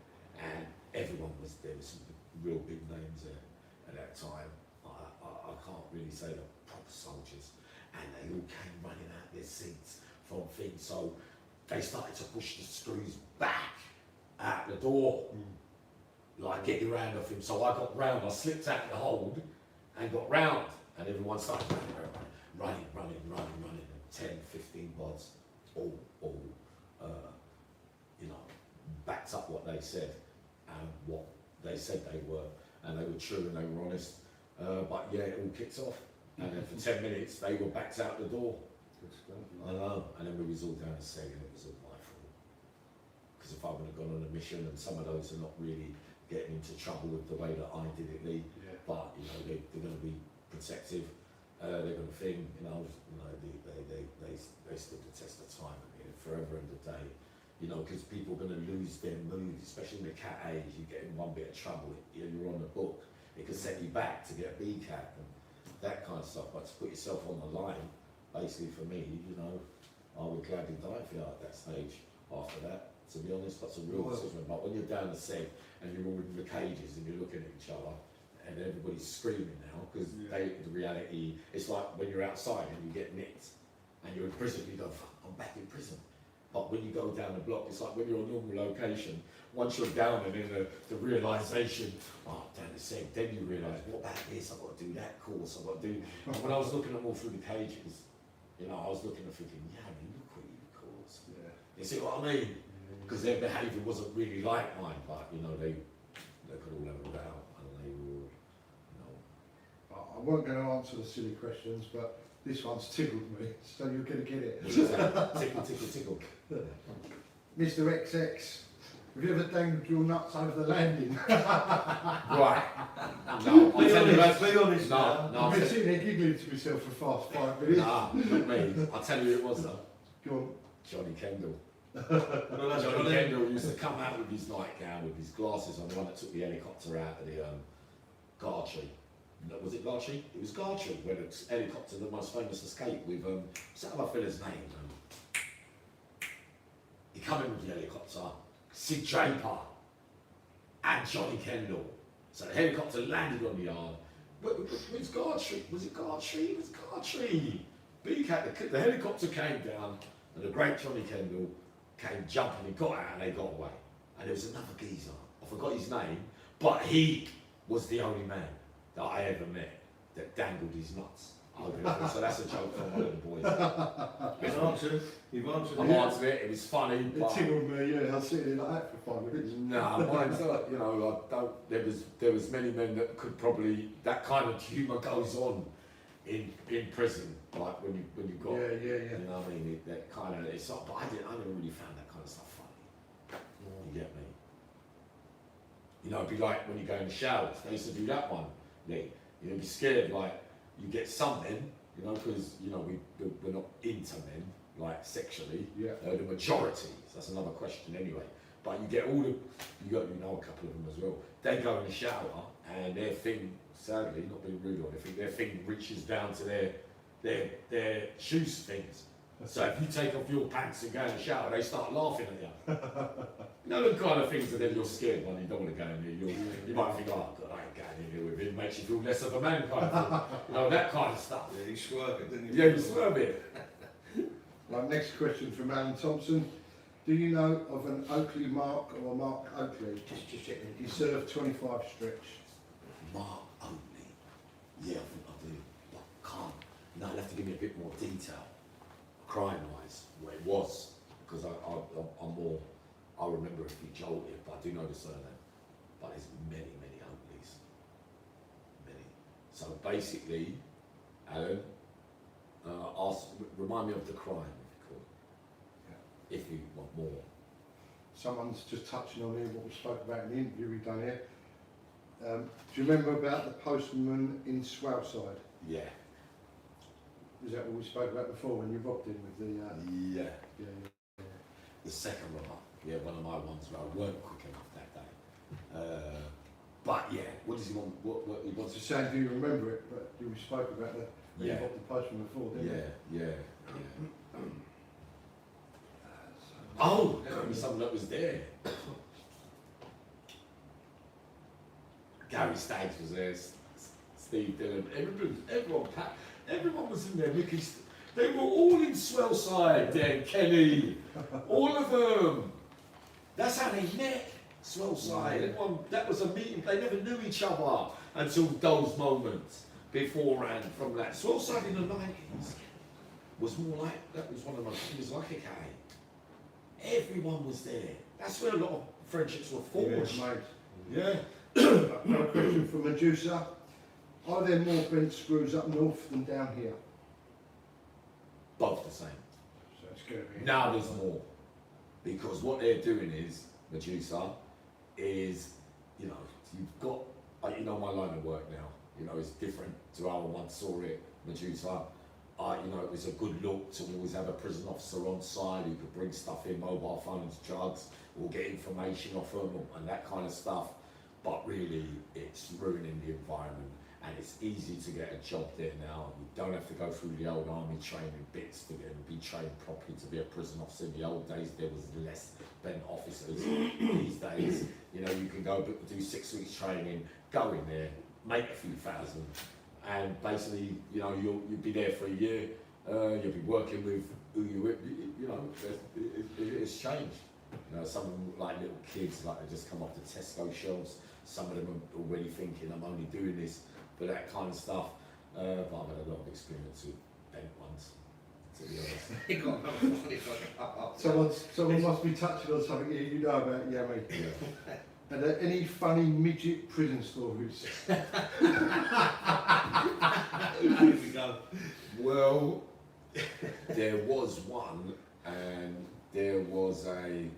And everyone there was some real big names there at that time. I can't really say the proper soldiers. And they all came running out their seats from things. So they started to push the screws back out the door, like getting round off him. So I got round, I slipped out the hold and got round. And everyone started running. 10, 15 bods, all you know, backed up what they said and what they said they were. And they were true and they were honest. But yeah, it all kicked off. And then for 10 minutes, they were backed out the door. I know. And then we was all down a cell and it was all my fault. Because if I would have gone on a mission, and some of those are not really getting into trouble with the way that I did it, Lee. Yeah. But, you know, they're going to be protective. They're going to think, they stood the test of time. I mean, forever and a day. You know, because people are going to lose their mood, especially in the cat age. You get in one bit of trouble, you're on the book. It can set you back to get a B cat and that kind of stuff. But to put yourself on the line, basically for me, you know, I would gladly die for you at that stage. After that, to be honest, that's a real decision. But when you're down the set and you're all in the cages and you're looking at each other and everybody's screaming now, because the reality, it's like when you're outside and you get nicked and you're in prison, you go, fuck, I'm back in prison. But when you go down the block, it's like when you're on normal location, once you're down and in the realisation, oh, down the set, then you realise, what about this? I've got to do that course, I've got to do. And when I was looking at them all through the cages, you know, I was looking and thinking, yeah, I mean, look what you caused. Yeah. You see what I mean? Because their behaviour wasn't really like mine, but, you know, they could all have a row and they were, you know. I wasn't going to answer the silly questions, but this one's tickled me, so you're going to get it. Tickle. Mr. XX, have you ever dangled your nuts over the landing? Right. No, Be honest. No, I've been sitting there giggling to myself for fast 5 minutes. Nah, not me. I'll tell you who it was though. Go on. Johnny Kendall. Johnny Kendall used to come out with his nightgown, with his glasses on, the one that took the helicopter out of the Gartree. Was it Gartree? It was Gartree, where the helicopter, the most famous escape with, what's that other fella's name? He come in with the helicopter, Sid Draper and Johnny Kendall. So the helicopter landed on the yard. But it was Gartree. Was it Gartree? It was Gartree. The helicopter came down and the great Johnny Kendall came jumping, he got out and they got away. And there was another geezer, I forgot his name, but he was the only man that I ever met that dangled his nuts. So that's a joke from one of the boys. You've answered it, it was funny. It tickled me, yeah, I was sitting like that for 5 minutes. No, mine's not, you know, I don't, there was many men that could probably, that kind of humour goes on in prison, like when you got, you know what I mean, that kind of, it's not, but I never really found that kind of stuff funny. You get me? You know, it'd be like when you go in the showers, they used to do that one, Lee. You'd be scared, like, you get some men, you know, because, you know, we're not into men, like, sexually. Yeah. The majority, that's another question anyway. But you get all the, you know a couple of them as well. They go in the shower and their thing, sadly, not being rude or anything, their thing reaches down to their shoes things. So if you take off your pants and go in the shower, they start laughing at you. You know the kind of things that then you're scared when you don't want to go in there. You might think, oh God, I ain't going in here with him. Makes you feel less of a man kind of thing. You know, that kind of stuff. Yeah, you swerve it, didn't you? Yeah, you swerve it. Right, next question from Alan Thompson. Do you know of an Oakley Mark or Mark Oakley? Just checking. He served 25 stretch. Mark Oakley. Yeah, I think I do. But can't. No, you'll have to give me a bit more detail. Crime-wise, where it was. Because I'm more, I remember if he jolted, but I do know the surname. But there's many Oakleys. Many. So basically, Alan, remind me of the crime, if you could. If you want more. Someone's just touching on here what we spoke about in the interview we've done here. Do you remember about the postman in Swaleside? Yeah. Is that what we spoke about before when you robbed him with the... Yeah. The second robber. Yeah, one of my ones where I weren't quick enough that day. But yeah, what does he want? What he wants? Just saying, do you remember it? But we spoke about You got the postman before, didn't you? Yeah. Oh, there was someone that was there. Gary Staggs was there, Steve Dillon, everyone was in there. They were all in Swellside then, Kenny, all of them. That's how they met, Swellside. Everyone, that was a meeting, they never knew each other until those moments beforehand from that. Swellside in the 90s was more like, that was one of my, it was like a K. Everyone was there. That's where a lot of friendships were forged. Yeah. Another question from Medusa. Are there more bent screws up north than down here? Both the same. So it's going to be... Now there's more. Because what they're doing is, Medusa, is, you know, you've got, you know, my line of work now, you know, it's different to how I once saw it, Medusa. You know, it was a good look to always have a prison officer on side who could bring stuff in, mobile phones, drugs, or get information off them and that kind of stuff. But really, it's ruining the environment, and it's easy to get a job there now. You don't have to go through the old army training bits to be trained properly to be a prison officer. In the old days, there was less bent officers. These days, you know, you can go do 6 weeks training, go in there, make a few thousand, and basically, you know, you'll be there for a year. You'll be working with who you with. You know, it's changed. You know, some of them like little kids, like they just come off the Tesco shelves. Some of them are already thinking, I'm only doing this for that kind of stuff. But I've had a lot of experience with bent ones, to be honest. Someone must be touching on something you know about Yammy. Yeah. Are there any funny midget prison stories? Here we go. Well, there was one, and there was a,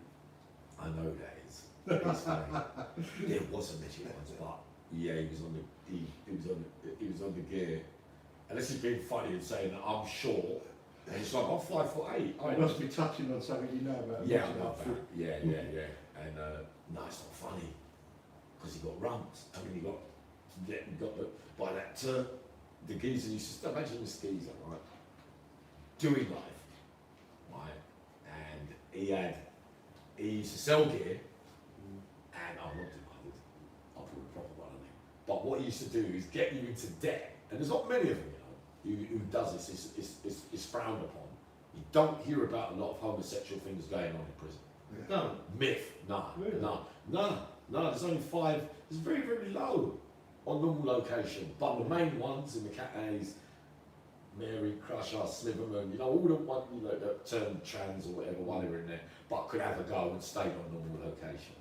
I know that is, it's funny. There was a midget once, but yeah, he was on the gear. And this is being funny and saying that I'm short, and it's like, I'm 5'8". You must be touching on something you know about. Yeah, I know that. Yeah. And no, it's not funny, because he got rumped. I mean, he got by that the geezer used to, imagine this geezer, right, doing life, right, and he used to sell gear, and I'm not delighted, I'll put a proper one on him. But what he used to do is get you into debt, and there's not many of them, you know, who does this, is frowned upon. You don't hear about a lot of homosexual things going on in prison. No. Myth, no, Really? no, there's only 5, it's very, very low on normal location, but the main ones in the Cat A's, Mary, Crusher, Sliverman, you know, all the ones, you know, that turned trans or whatever while they were in there, but could have a go and stayed on normal location.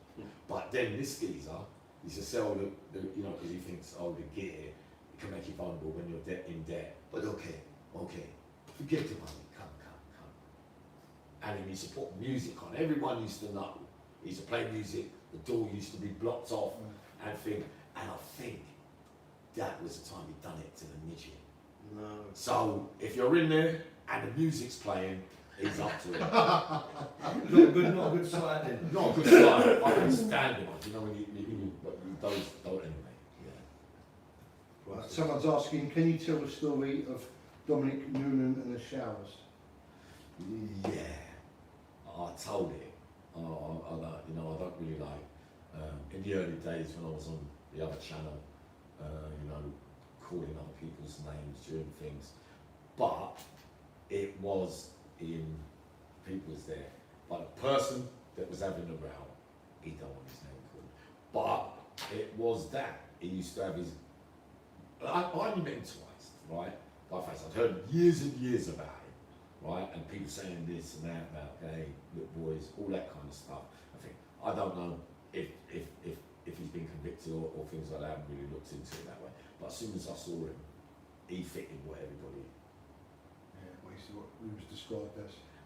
But then this geezer used to sell the you know, because he thinks, oh, the gear, it can make you vulnerable when you're in debt. But okay, forget the money, come. And he used to put music on. Everyone used to know. He used to play music, the door used to be blocked off, and I think that was the time he'd done it to the midget. No. So if you're in there and the music's playing, he's up to it. Not a good sight then. Not a good sign. I can stand him. You know when you those don't anyway. Yeah. Right, someone's asking, can you tell the story of Dominic Noonan and the showers? Yeah. I told it. I don't really like. In the early days when I was on the other channel, you know, calling other people's names during things, but it was in people's there. But the person that was having the row, he don't want his name called. But it was that he used to have his. I only met him twice, right? By face, I'd heard years and years about him, right? And people saying this and that about gay little boys, all that kind of stuff. I don't know if he's been convicted or things like that. I haven't really looked into it that way. But as soon as I saw him, he fit in what everybody What he was described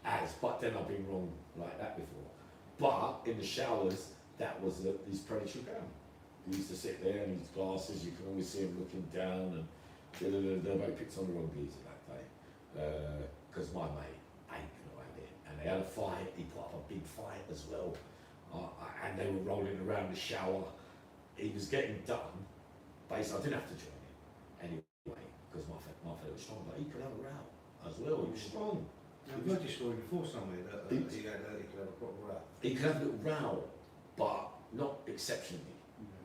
as. but then I've been wrong like that before. But in the showers, that was his predatory ground. He used to sit there in his glasses, you can always see him looking down, and they picked on the wrong geezer that day. Because my mate ain't gonna have it. And they had a fight, he put up a big fight as well. And they were rolling around the shower. He was getting done. Basically, I didn't have to join him anyway, because my fellow was strong, but he could have a row as well. He was strong. I've heard this story before somewhere that he could have a proper row. He could have a little row, but not exceptionally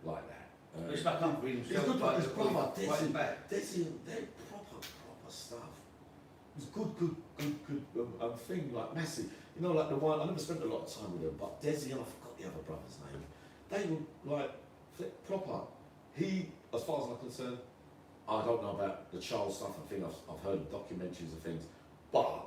like that. He stuck up for He's himself. good, but his brother, Fighting back. they're proper stuff. It was good thing, like massive. You know, like the one, I never spent a lot of time with them, but Desi, I forgot the other brother's name. They were like proper. He, as far as I'm concerned, I don't know about the child stuff. I think I've heard documentaries and things, but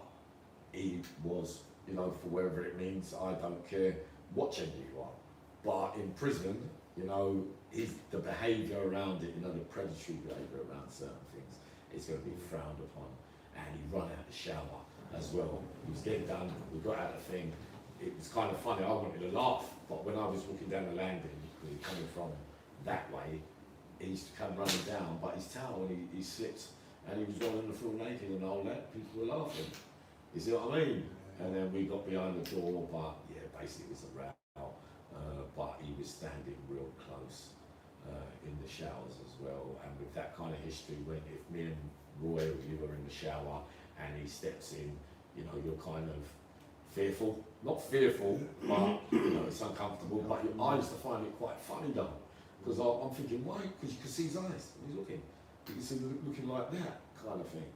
he was, you know, for wherever it means, I don't care what gender you are. But in prison, you know, the behaviour around it, you know, the predatory behaviour around certain things, is going to be frowned upon. And he run out the shower as well. He was getting done, we got out the thing. It was kind of funny, I wanted to laugh, but when I was walking down the landing, coming from that way, he used to come running down, but his towel, and he slipped, and he was rolling the floor naked, and all that, people were laughing. You see what I mean? And then we got behind the door, but yeah, basically it was a row. But he was standing real close in the showers as well, and with that kind of history, when if me and Roy, you were in the shower, and he steps in, you know, you're kind of fearful, not fearful, but you know, it's uncomfortable. But I used to find it quite funny though, because I'm thinking, why? Because you can see his eyes, he's looking, you can see him looking like that kind of thing,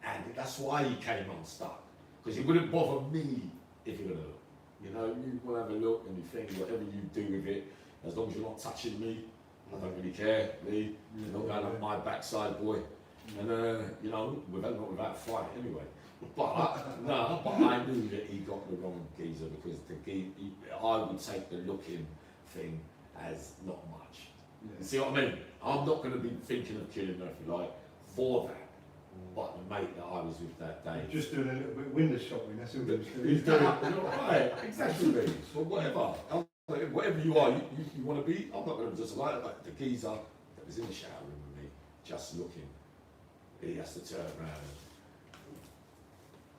and that's why he came unstuck, because he wouldn't bother me if he were to look. You know, you want to have a look and you think whatever you do with it, as long as you're not touching me, I don't really care, Lee. You're not going up my backside, boy. And you know, not without a fight anyway. But no, but I knew that he got the wrong geezer, because I would take the looking thing as not much. Yeah. You see what I mean? I'm not going to be thinking of killing her, if you like, for that. But the mate that I was with that day, just doing a little bit of window shopping. That's all he's doing. He's doing it right, exactly. But whatever, whatever you are, you want to be. I'm not going to just like the geezer that was in the shower room with me, just looking. He has to turn around and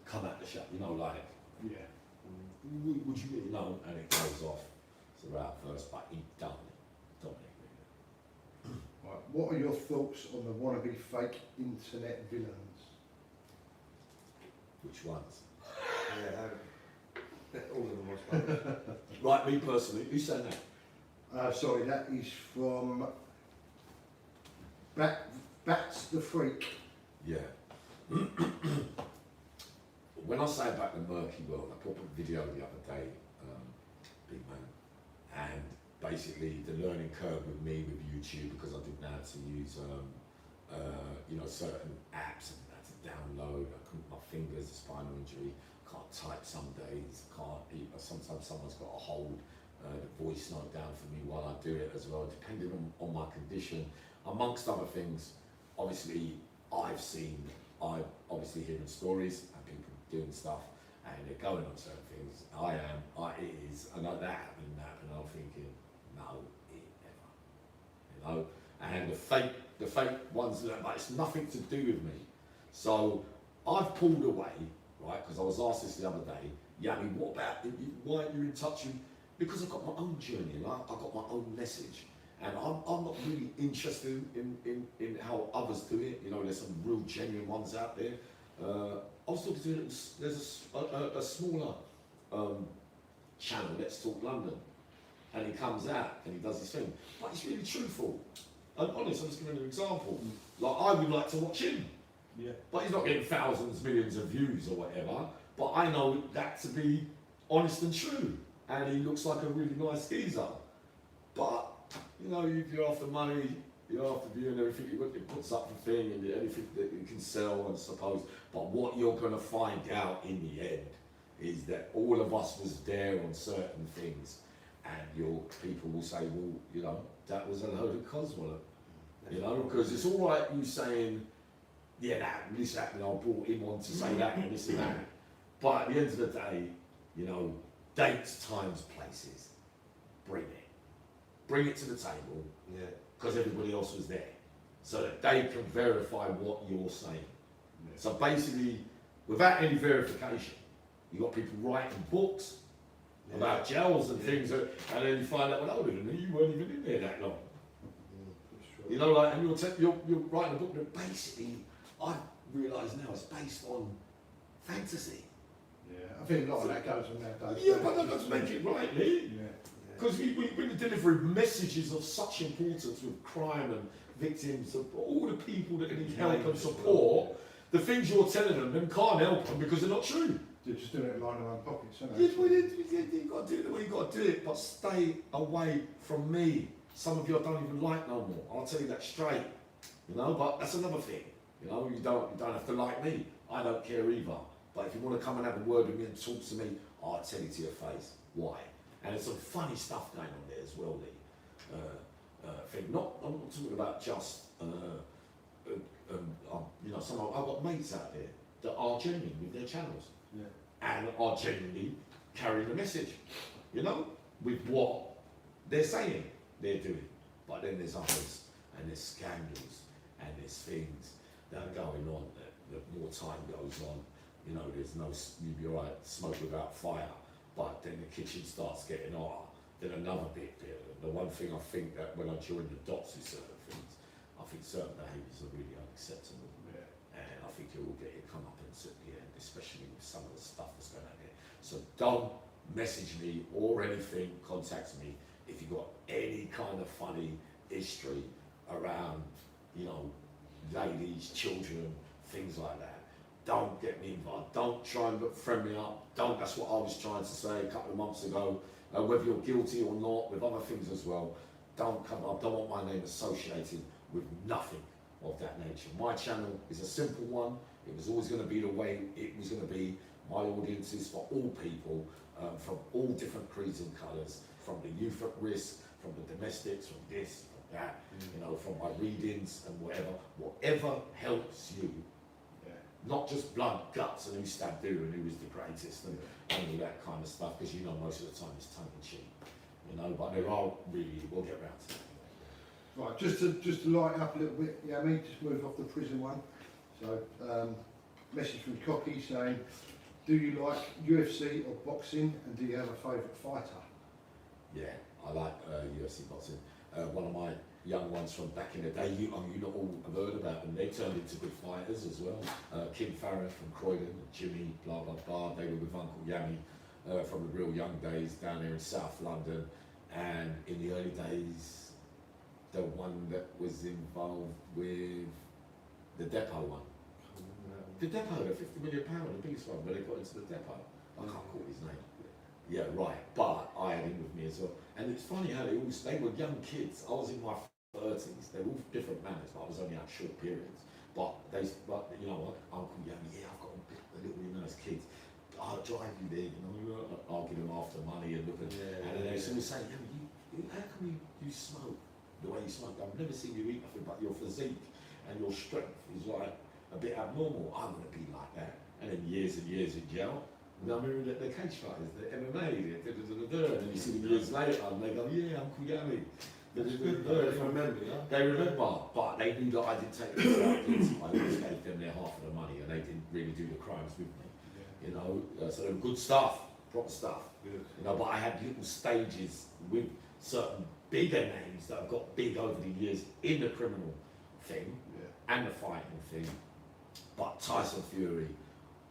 come out the shop, you know, like, yeah. Would you really know? And it goes off. So right first, but he done it. Dominic Noonan. Right. What are your thoughts on the wannabe fake internet villains? Which ones? Yeah, all of them, I suppose. Right, me personally, who said that? Sorry, that is from Bats the Freak. Yeah. When I say about the murky world, I put a video the other day, big man, and basically the learning curve with me with YouTube, because I didn't know how to use, you know, certain apps and how to download. I couldn't, my fingers, a spinal injury, can't type some days, can't eat. Sometimes someone's got to hold the voice note down for me while I do it as well, depending on my condition, amongst other things. Obviously, I've obviously hearing stories and people doing stuff and they're going on certain things. It is, I know that happened, and I'm thinking, no, it never. You know, and the fake ones, but it's nothing to do with me. So I've pulled away, right? Because I was asked this the other day, Yammy, what about, why aren't you in touch with? Because I've got my own journey, and I've got my own message. And I'm not really interested in how others do it. You know, there's some real genuine ones out there. I was talking to, there's a smaller channel, Let's Talk London, and he comes out and he does his thing. But he's really truthful and honest. I'm just giving an example. Like, I would like to watch him. Yeah. But he's not getting thousands, millions of views or whatever. But I know that to be honest and true. And he looks like a really nice geezer. But you know, if you're after money, you're after viewing everything he puts up for thing and anything that you can sell, and suppose. But what you're going to find out in the end is that all of us was there on certain things, and your people will say, well, you know, that was a load of cosmo. You know, because it's all right you saying, yeah, this happened, I brought him on to say that and this and that. But at the end of the day, you know, dates, times, places, bring it. Bring it to the table, because everybody else was there, so that they can verify what you're saying. Yeah. So basically, without any verification, you got people writing books about jails and things, and then you find out, well, hold on, you weren't even in there that long. You know, like, and you're writing a book that basically, realise now it's based on fantasy. Yeah, I think a lot of that goes on nowadays. Yeah, but let's make it right, Lee. Yeah. Because we're delivering messages of such importance with crime and victims, of all the people that need help and support. The things you're telling them can't help them because they're not true. They're just doing it in line their own pockets, aren't they? Yes, well, you've got to do it the way you've got to do it, but stay away from me. Some of you I don't even like no more. I'll tell you that straight. You know, but that's another thing. You know, you don't have to like me. I don't care either. But if you want to come and have a word with me and talk to me, I'll tell you to your face. Why? And there's some funny stuff going on there as well, Lee. I'm not talking about just, you know, I've got mates out there that are genuine with their channels. Yeah. And are genuinely carrying the message, you know, with what they're saying they're doing. But then there's others, and there's scandals, and there's things that are going on that the more time goes on, you know, there's no, you'd be right, smoke without fire, but then the kitchen starts getting hotter, then another bit there. The one thing I think that when I join the dots with certain things, I think certain behaviours are really unacceptable. Yeah. And I think you will get your comeuppance at the end, especially with some of the stuff that's going on there. So don't message me or anything, contact me if you've got any kind of funny history around, you know, ladies, children, things like that. Don't get me involved. Don't try and friend me up. That's what I was trying to say a couple of months ago. Whether you're guilty or not, with other things as well, don't come up. Don't want my name associated with nothing of that nature. My channel is a simple one. It was always going to be the way it was going to be. My audience is for all people, from all different creeds and colours, from the youth at risk, from the domestics, from this, from that, you know, from my readings and whatever helps you. Not just blood, guts, and who stabbed who and who was the greatest and all that kind of stuff, because you know most of the time it's tongue in cheek, you know. But there are really, we'll get round to that. Right, just to lighten up a little bit, Yammy, just move off the prison one. So, message from Cocky saying, do you like UFC or boxing, and do you have a favourite fighter? Yeah, I like UFC boxing. One of my young ones from back in the day, you not all have heard about them, they turned into good fighters as well. Kim Farron from Croydon, Jimmy, blah, blah, blah. They were with Uncle Yammy from the real young days down there in South London. And in the early days, the one that was involved with the depot one. The depot, the £50 million, the biggest one, where they got into the depot. I can't call his name. Yeah, right. But I had him with me as well. And it's funny how they were young kids. I was in my 30s. They were all different manners, but I was only out short periods. But you know what? Uncle Yammy, yeah, I've got a little nice kids. I'll drive you there, you know. I'll give them after money and look at. And then they always say, how come you smoke the way you smoke? I've never seen you eat nothing, but your physique and your strength is like a bit abnormal. I'm gonna be like that. And then years and years in jail. And I remember the cage fighters, the MMA, and you see them years later, and they go, yeah, Uncle Yammy. They remember, yeah? They remember, but they knew that I didn't take them to I always gave them their half of the money, and they didn't really do the crimes with me. You know, so they were good stuff, proper stuff. Good. You know, but I had little stages with certain bigger names that have got big over the years in the criminal thing and the fighting thing. But Tyson Fury,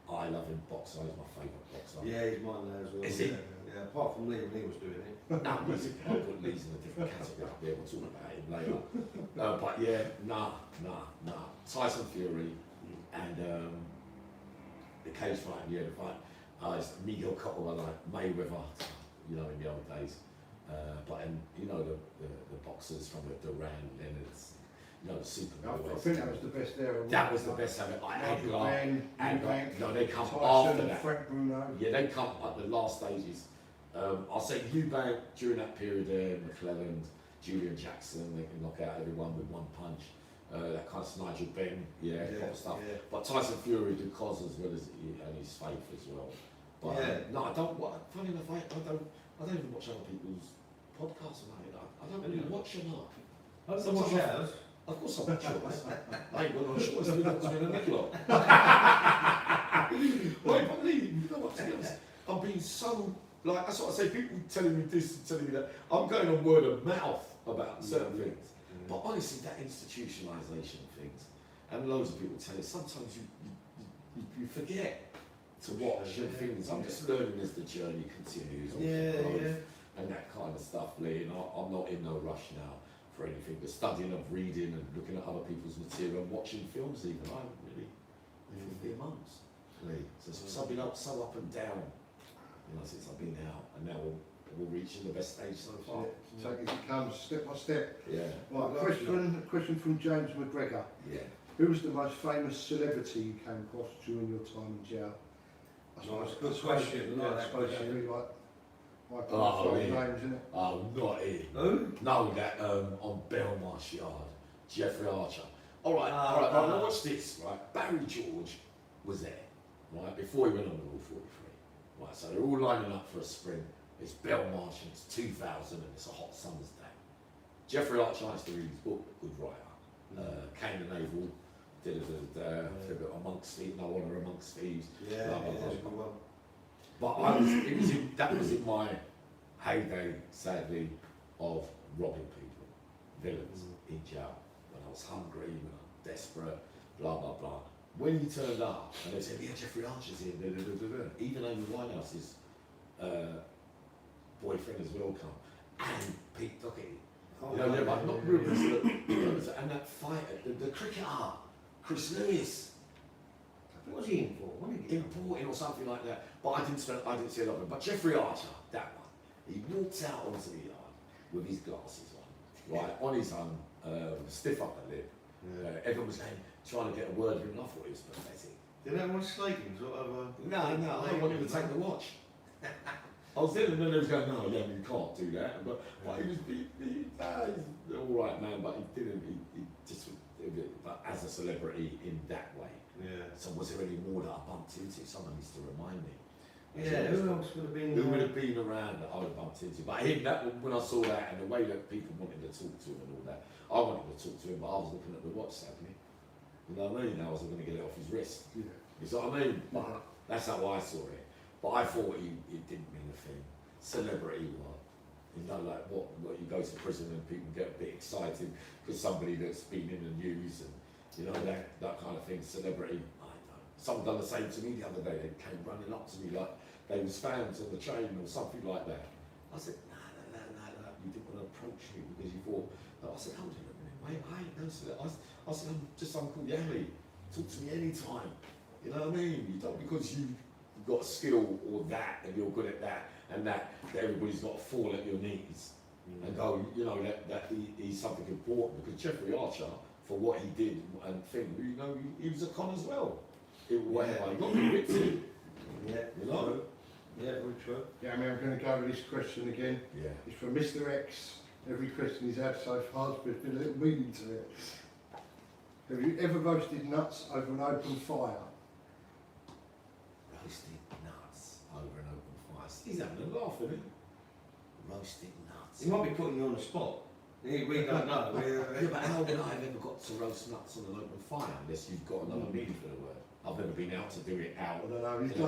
I love him. Boxer, he's my favourite boxer. Yeah, he's mine there as well. Is he? Yeah, apart from Lee when he was doing it. No, I'll put Lee's in a different category up there. We'll talk about him later. But yeah, nah. Tyson Fury and the cage fight, the fight. It's Miguel Cotto, like Mayweather, you know, in the old days. But you know the boxers from the Duran, Leonards, you know, the super. I think that was the best era. That was the best ever. No, they come Tyson, after that. Frank Bruno. Yeah, they come at the last stages. I'll say Eubank during that period there, McClelland, Julian Jackson, they can knock out everyone with one punch. That kind of Nigel Benn, kind of stuff. Yeah. But Tyson Fury did cause as well as and his faith as well. But no, I don't. Funny enough, I don't even watch other people's podcasts and that. I don't really watch them up. I don't watch ours. Of course I watch yours. I ain't got no choice. We got to be in a nickel. Wait, but Lee, you know what? To be honest, I've been so. Like, that's what I say, people telling me this and telling me that. I'm going on word of mouth about certain things. But honestly, that institutionalisation of things And loads of people tell you, sometimes you forget to watch and things. I'm just learning as the journey continues. And that kind of stuff, Lee. And I'm not in no rush now for anything. The studying of reading and looking at other people's material and watching films even. I haven't really, 15 months, Lee. So I've been up, so up and down, since I've been out. And now we're reaching the best stage so far. Take it comes step by step. Yeah. Right, question from James McGregor. Yeah. Who was the most famous celebrity you came across during your time in jail? Good question. I suppose you really like yeah. names, isn't it? Oh, not it. Who? No, that on Belmarsh Yard, Jeffrey Archer. All right. Now watch this. Right, Barry George was there, right, before he went on the Rule 43. Right, so they're all lining up for a sprint. It's Belmarsh and it's 2000 and it's a hot summer's day. Jeffrey Archer likes to read his book, good writer. Came to Naval, amongst thieves, no honour amongst thieves. But that was in my heyday, sadly, of robbing people, villains in jail. When I was hungry, when I was desperate, blah blah blah. When he turned up and they said, yeah, Jeffrey Archer's here, even Amy Winehouse's boyfriend as well come, and Pete Doherty. Not Rubens, and that fighter, the cricketer, Chris Lewis. What was he in for? Importing or something like that. But I didn't see a lot of him. But Jeffrey Archer, that one, he walked out onto the yard with his glasses on, right, on his own, stiff upper lip. Everyone was trying to get a word of him, and I thought he was pathetic. Did everyone slate him? Sort of, No, I wanted to take the watch. I was telling them, they was going, no, yeah, you can't do that. But he was he's all right, man, but he didn't, he just, but as a celebrity in that way. Yeah. So was there any more that I bumped into? Someone needs to remind me. Yeah, who else would have been? Who would have been around that I would have bumped into? But him, when I saw that and the way that people wanted to talk to him and all that, I wanted to talk to him, but I was looking at the watch, sadly. You know what I mean? I wasn't going to get it off his wrist. Yeah. You see what I mean? But that's how I saw it. But I thought it didn't mean a thing. Celebrity, what? Like what you go to prison and people get a bit excited because somebody that's been in the news and that kind of thing. Celebrity, I don't know. Someone done the same to me the other day. They came running up to me like they was fans on the train or something like that. I said, no, you didn't want to approach me because you thought. I said, hold on a minute, mate. I ain't no celebrity. I said, I'm just Uncle Yammy. Talk to me anytime. You know what I mean? You don't because you've got skill or that and you're good at that and that everybody's got to fall at your knees and go, that he's something important. Because Jeffrey Archer, for what he did and thing, he was a con as well. Whatever, he got convicted. Yeah, Yeah, very true. Yeah, I'm going to go over this question again. Yeah. It's from Mr. X. Every question he's had so far has been a little meaning to it. Have you ever roasted nuts over an open fire? Roasted nuts over an open fire. He's having a laugh, isn't he? Roasted nuts. He might be putting you on the spot. We don't know. Yeah, but how would I have ever got to roast nuts on an open fire unless you've got another meaning for the word? I've never been out to do it out. I don't know, his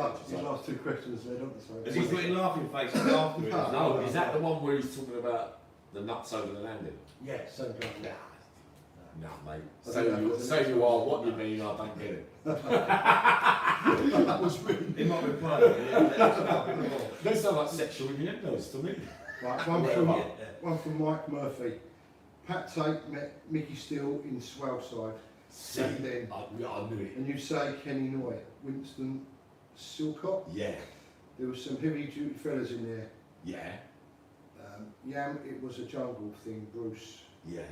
last two questions there, don't they? Has he put in laughing faces after it? No, is that the one where he's talking about the nuts over the landing? Yes, same guy. Nah, mate. Say you are what you mean, I don't get it. That was rude. He might be playing. They sound like sexual innuendos to me. Right, one from Mike Murphy. Pat Tate met Mickey Steele in Swellside. See, And then, I knew it. and you say Kenny Noye, Winston Silcott. Yeah, There was some heavy duty fellas in there. yeah, Yam, it was a jungle thing, Bruce. yeah.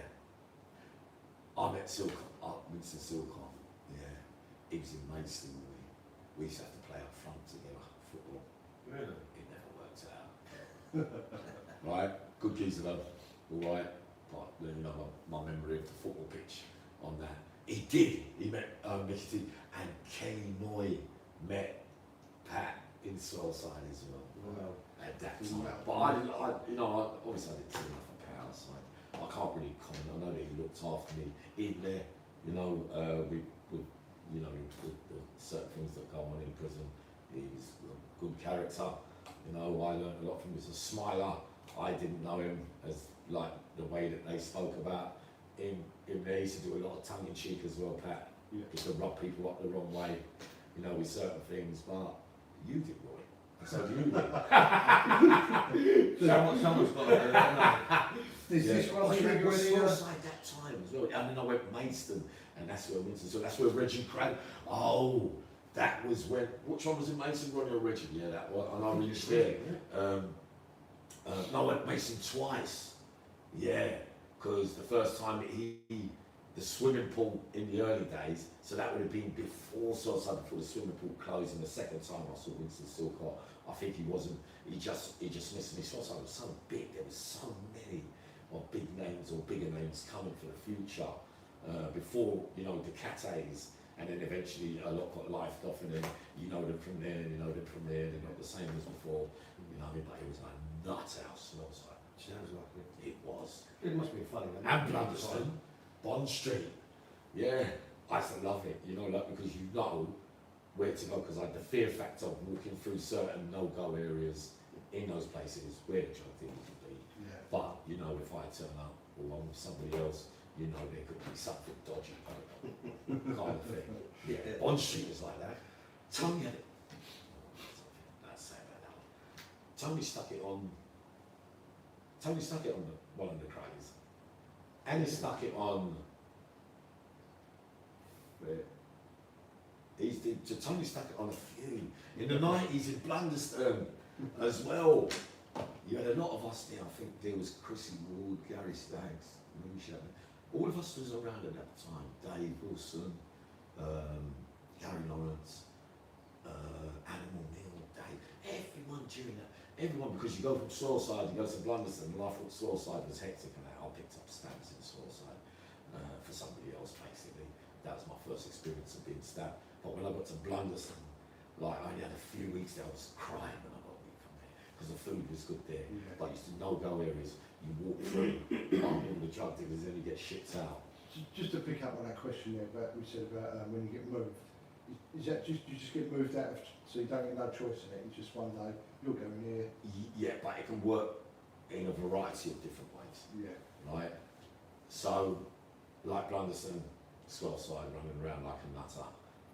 I met Silcott, Winston Silcott. Yeah, he was in Maidstone. We used to have to play up front together, football. Really? It never worked out. Right, good geezer though, all right. But my memory of the football pitch on that. He did. He met Mickey T and Kenny Noye met Pat in Swellside as well. Wow. At that time. But obviously I didn't see enough of Pat outside. I can't really comment. I know that he looked after me in there. With the certain things that go on in prison. He was a good character. I learned a lot from him. He was a smiler. I didn't know him as like the way that they spoke about him. They used to do a lot of tongue in cheek as well, Pat. Yeah. Just to rub people up the wrong way, you know, with certain things. But you did, Roy. So do you did. Someone's got to do that. Is this Oh, one yeah, trigger it was any? Southside that time as well. And then I went Maidstone, and that's where Winston. So that's where Reggie Cran. Oh, that was when. Which one was in Maidstone, Ronnie or Reggie? Yeah, that one. And I reached there. No, I went Maidstone twice. Yeah, because the first time the swimming pool in the early days, so that would have been before Southside, before the swimming pool closed. And the second time I saw Winston Silcott, I think he just missed me. Southside was so big. There was so many of big names or bigger names coming for the future. Before, you know, the CATEGORY, and then eventually a lot got lifed off, and then you know them from there, and you know them from there. They're not the same as before. You know what I mean? But it was like nut house. Southside. Sounds like it. It was. It must be funny. And Blunderstone, Bond Street. Yeah, I used to love it, you know, like, because you know where to go, because like the fear factor of walking through certain no-go areas in those places where the drug dealers would be. Yeah. But, you know, if I turn up or I'm with somebody else, you know there could be something dodgy kind of thing. Yeah, Bond Street is like that. Tony had it. Let's say about that one. Tony stuck it on one of the crays. And he stuck it on. Tony stuck it on a few. In the 90s in Blunderstone as well. You had a lot of us there. I think there was Chrissy Ward, Gary Staggs, all of us was around at that time. Dave Wilson, Gary Lawrence, Animal Mill, Dave. Everyone during that. Everyone, because you go from Southside, you go to Blunderstone, and I thought Southside was hectic, and I picked up stamps in Southside for somebody else, basically. That was my first experience of being stabbed. But when I got to Blunderstone, like I only had a few weeks there, I was crying when I got away from there, because the food was good there. Yeah. But I used to no-go areas, you walk through, all the drug dealers, then you get shipped out. Just to pick up on that question there, about we said about when you get moved. Is that just you just get moved out of, so you don't get no choice in it? It's just one day you're going here. Yeah, but it can work in a variety of different ways. Yeah. Right? So, like Blunderstone, Southside running around like a nutter,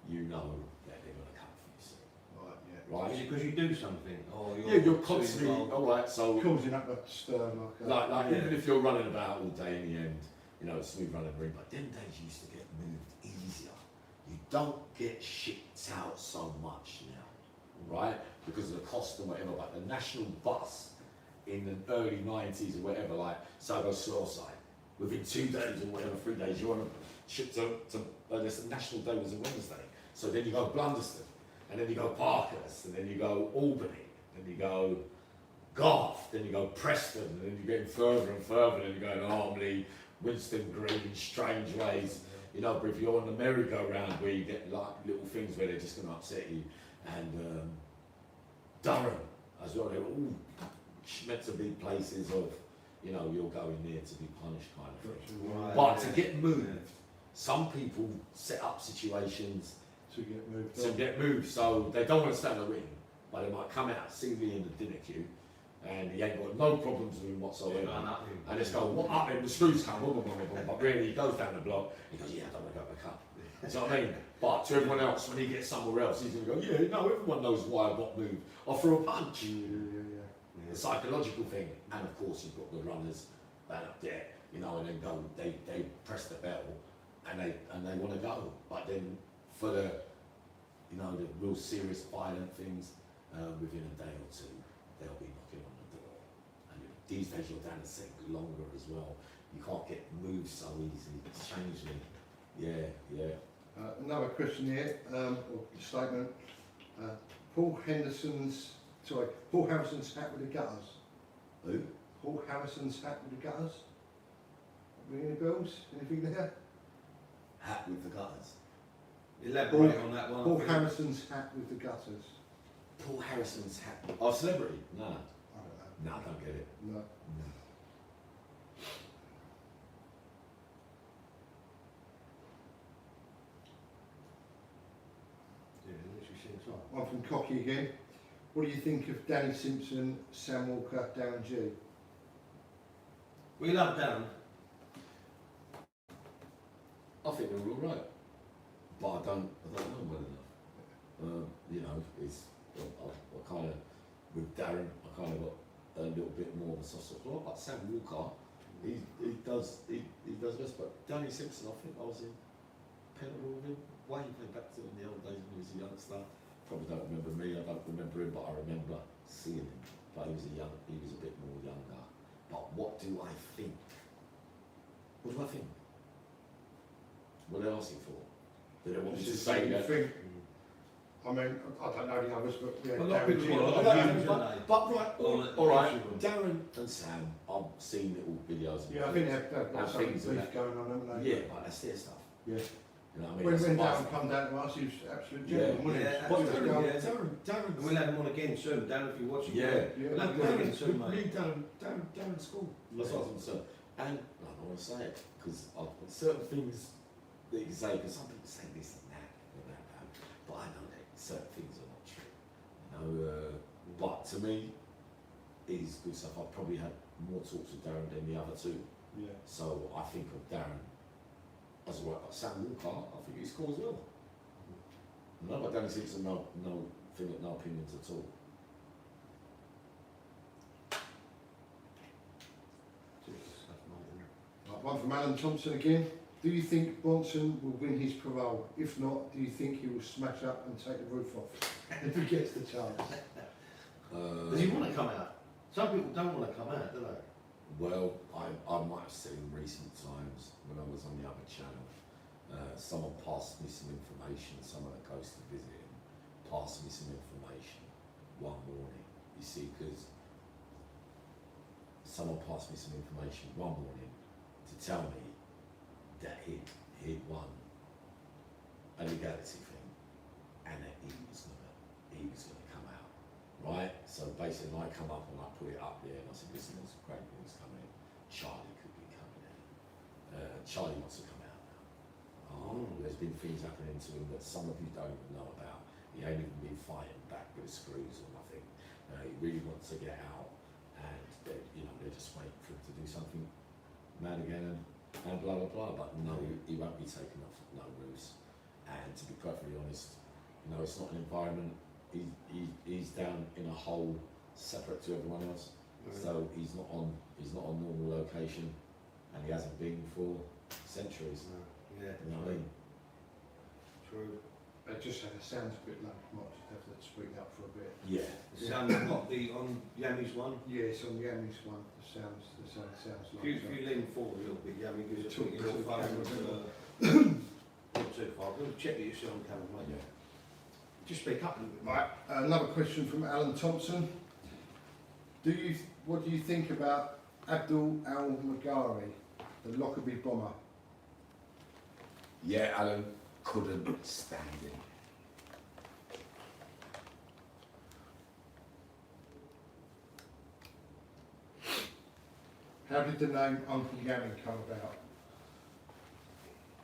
you know that they're going to come for you soon. Right. Yeah. Right? Is it because you do something? Or You're constantly, alright, so, Causing up the stern like even if you're running about all day in the end, you know, smooth running ring, but them days used to get moved easier. You don't get shipped out so much now, right? Because of the cost and whatever, but the national bus in the early 90s or whatever, like, so I go Southside, within 2 days or whatever, 3 days, you're on a ship to this national day was a Wednesday. So then you go Blunderstone, and then you go Parkhurst, and then you go Albany, then you go Garth, then you go Preston, and then you're getting further and further, and you're going Armley, Winston Green, Strange Ways. You know, but if you're on the merry-go-round where you get like little things where they're just going to upset you, and Darren as well, they're all meant to be places of, you know, you're going there to be punished kind of thing. Right, But yeah. to get moved, some people set up situations to get moved. to get moved, so they don't want to stand in the ring, but they might come out, see me in the dinner queue, and he ain't got no problems with him whatsoever. And just go, what up, and the screws come, boom, boom, boom, boom, but really he goes down the block, he goes, yeah, I don't want to go back up. Do you know what I mean? But to everyone else, when he gets somewhere else, he's going to go, yeah, no, everyone knows why I got moved. I threw a punch. Yeah. The psychological thing, and of course you've got the runners that up there, you know, and then go, they press the bell, and they want to go. But then for the, you know, the real serious violent things, within a day or two, they'll be knocking on the door. And these days you're down to take longer as well. You can't get moved so easily. It's changed me. Yeah. Another question here, or statement. Paul Harrison's hat with the gutters. Who? Paul Harrison's hat with the gutters. Ring any bells? Anything there? Hat with the gutters. Elaborate on that one. Paul Harrison's hat with the gutters. Paul Harrison's hat. Oh, celebrity? No. I don't No, I don't get it. know. No. One from Cocky again. What do you think of Danny Simpson, Sam Walker, Darren G? We love Darren. I think they're all right. but I don't know well enough. You know, I kind of, with Darren, I kind of got a little bit more of a soft spot. Like Sam Walker, he does this, but Danny Simpson, I think I was in Penarol with him way back to the old days when he was a youngster. Probably don't remember me, I don't remember him, but I remember seeing him. But he was a bit more younger. But what do I think? What do I think? What are they asking for? Do they want me to say that? I mean, I don't know the others, but yeah, A lot of people Darren, want Jim, to But right, all right. Everyone. Darren and Sam, I've seen little videos. yeah, I think they've got And some things beef like that. going on, haven't they? Yeah, but that's their stuff. Yeah. You know what I mean? When That's my Darren stuff. come down to us, he was absolute Yeah. gentleman, wasn't he? Yeah, What Just Darren, go- Darren, And we'll have him on again soon, Darren, if you're watching. Yeah. Yeah, We'll have him on Darren, again soon, me mate. and Darren's cool. That's what I was concerned. And I don't want to say it because certain things that you say, because some people say this and that, but I know that certain things are not true. You know, but to me, he's good stuff. I've probably had more talks with Darren than the other two. Yeah. So I think of Darren as well. Sam Walker, I think he's cool as well. No, but Danny Simpson, no opinions at all. Right, one from Alan Thompson again. Do you think Bronson will win his parole? If not, do you think he will smash up and take the roof off if he gets the chance? Does he want to come out? Some people don't want to come out, do they? Well, I might have said in recent times when I was on the other channel, someone passed me some information, someone that goes to visit him passed me some information one morning. You see, because someone passed me some information one morning to tell me that he'd won a legality thing and that he was gonna come out, right? So basically, I come up and I put it up there and I said, listen, there's great news coming in. Charlie could be coming out. Charlie wants to come out now. There's been things happening to him that some of you don't even know about. He ain't even been fighting back with the screws or nothing. He really wants to get out, and they're just waiting for him to do something mad again and blah blah blah. But no, he won't be taken off no roofs. And to be perfectly honest, it's not an environment. He's down in a hole separate to everyone else. So he's not on normal location, and he hasn't been for centuries. Yeah. You know what I mean? True. Just it sounds a bit low. Might just have to speak up for a bit. Yeah. Sound not the on Yammy's one. Yeah, it's on Yammy's one. The sound sounds like. If you lean forward a little bit, Yammy, gives Too- you a little too far. far. Not too far. We'll check that you're still on camera, mate. Yeah. Just speak up a little bit. Right, another question from Alan Thompson. What do you think about Abdul al-Maghari, the Lockerbie bomber? Yeah, Alan couldn't stand him. How did the name Uncle Yammy come about?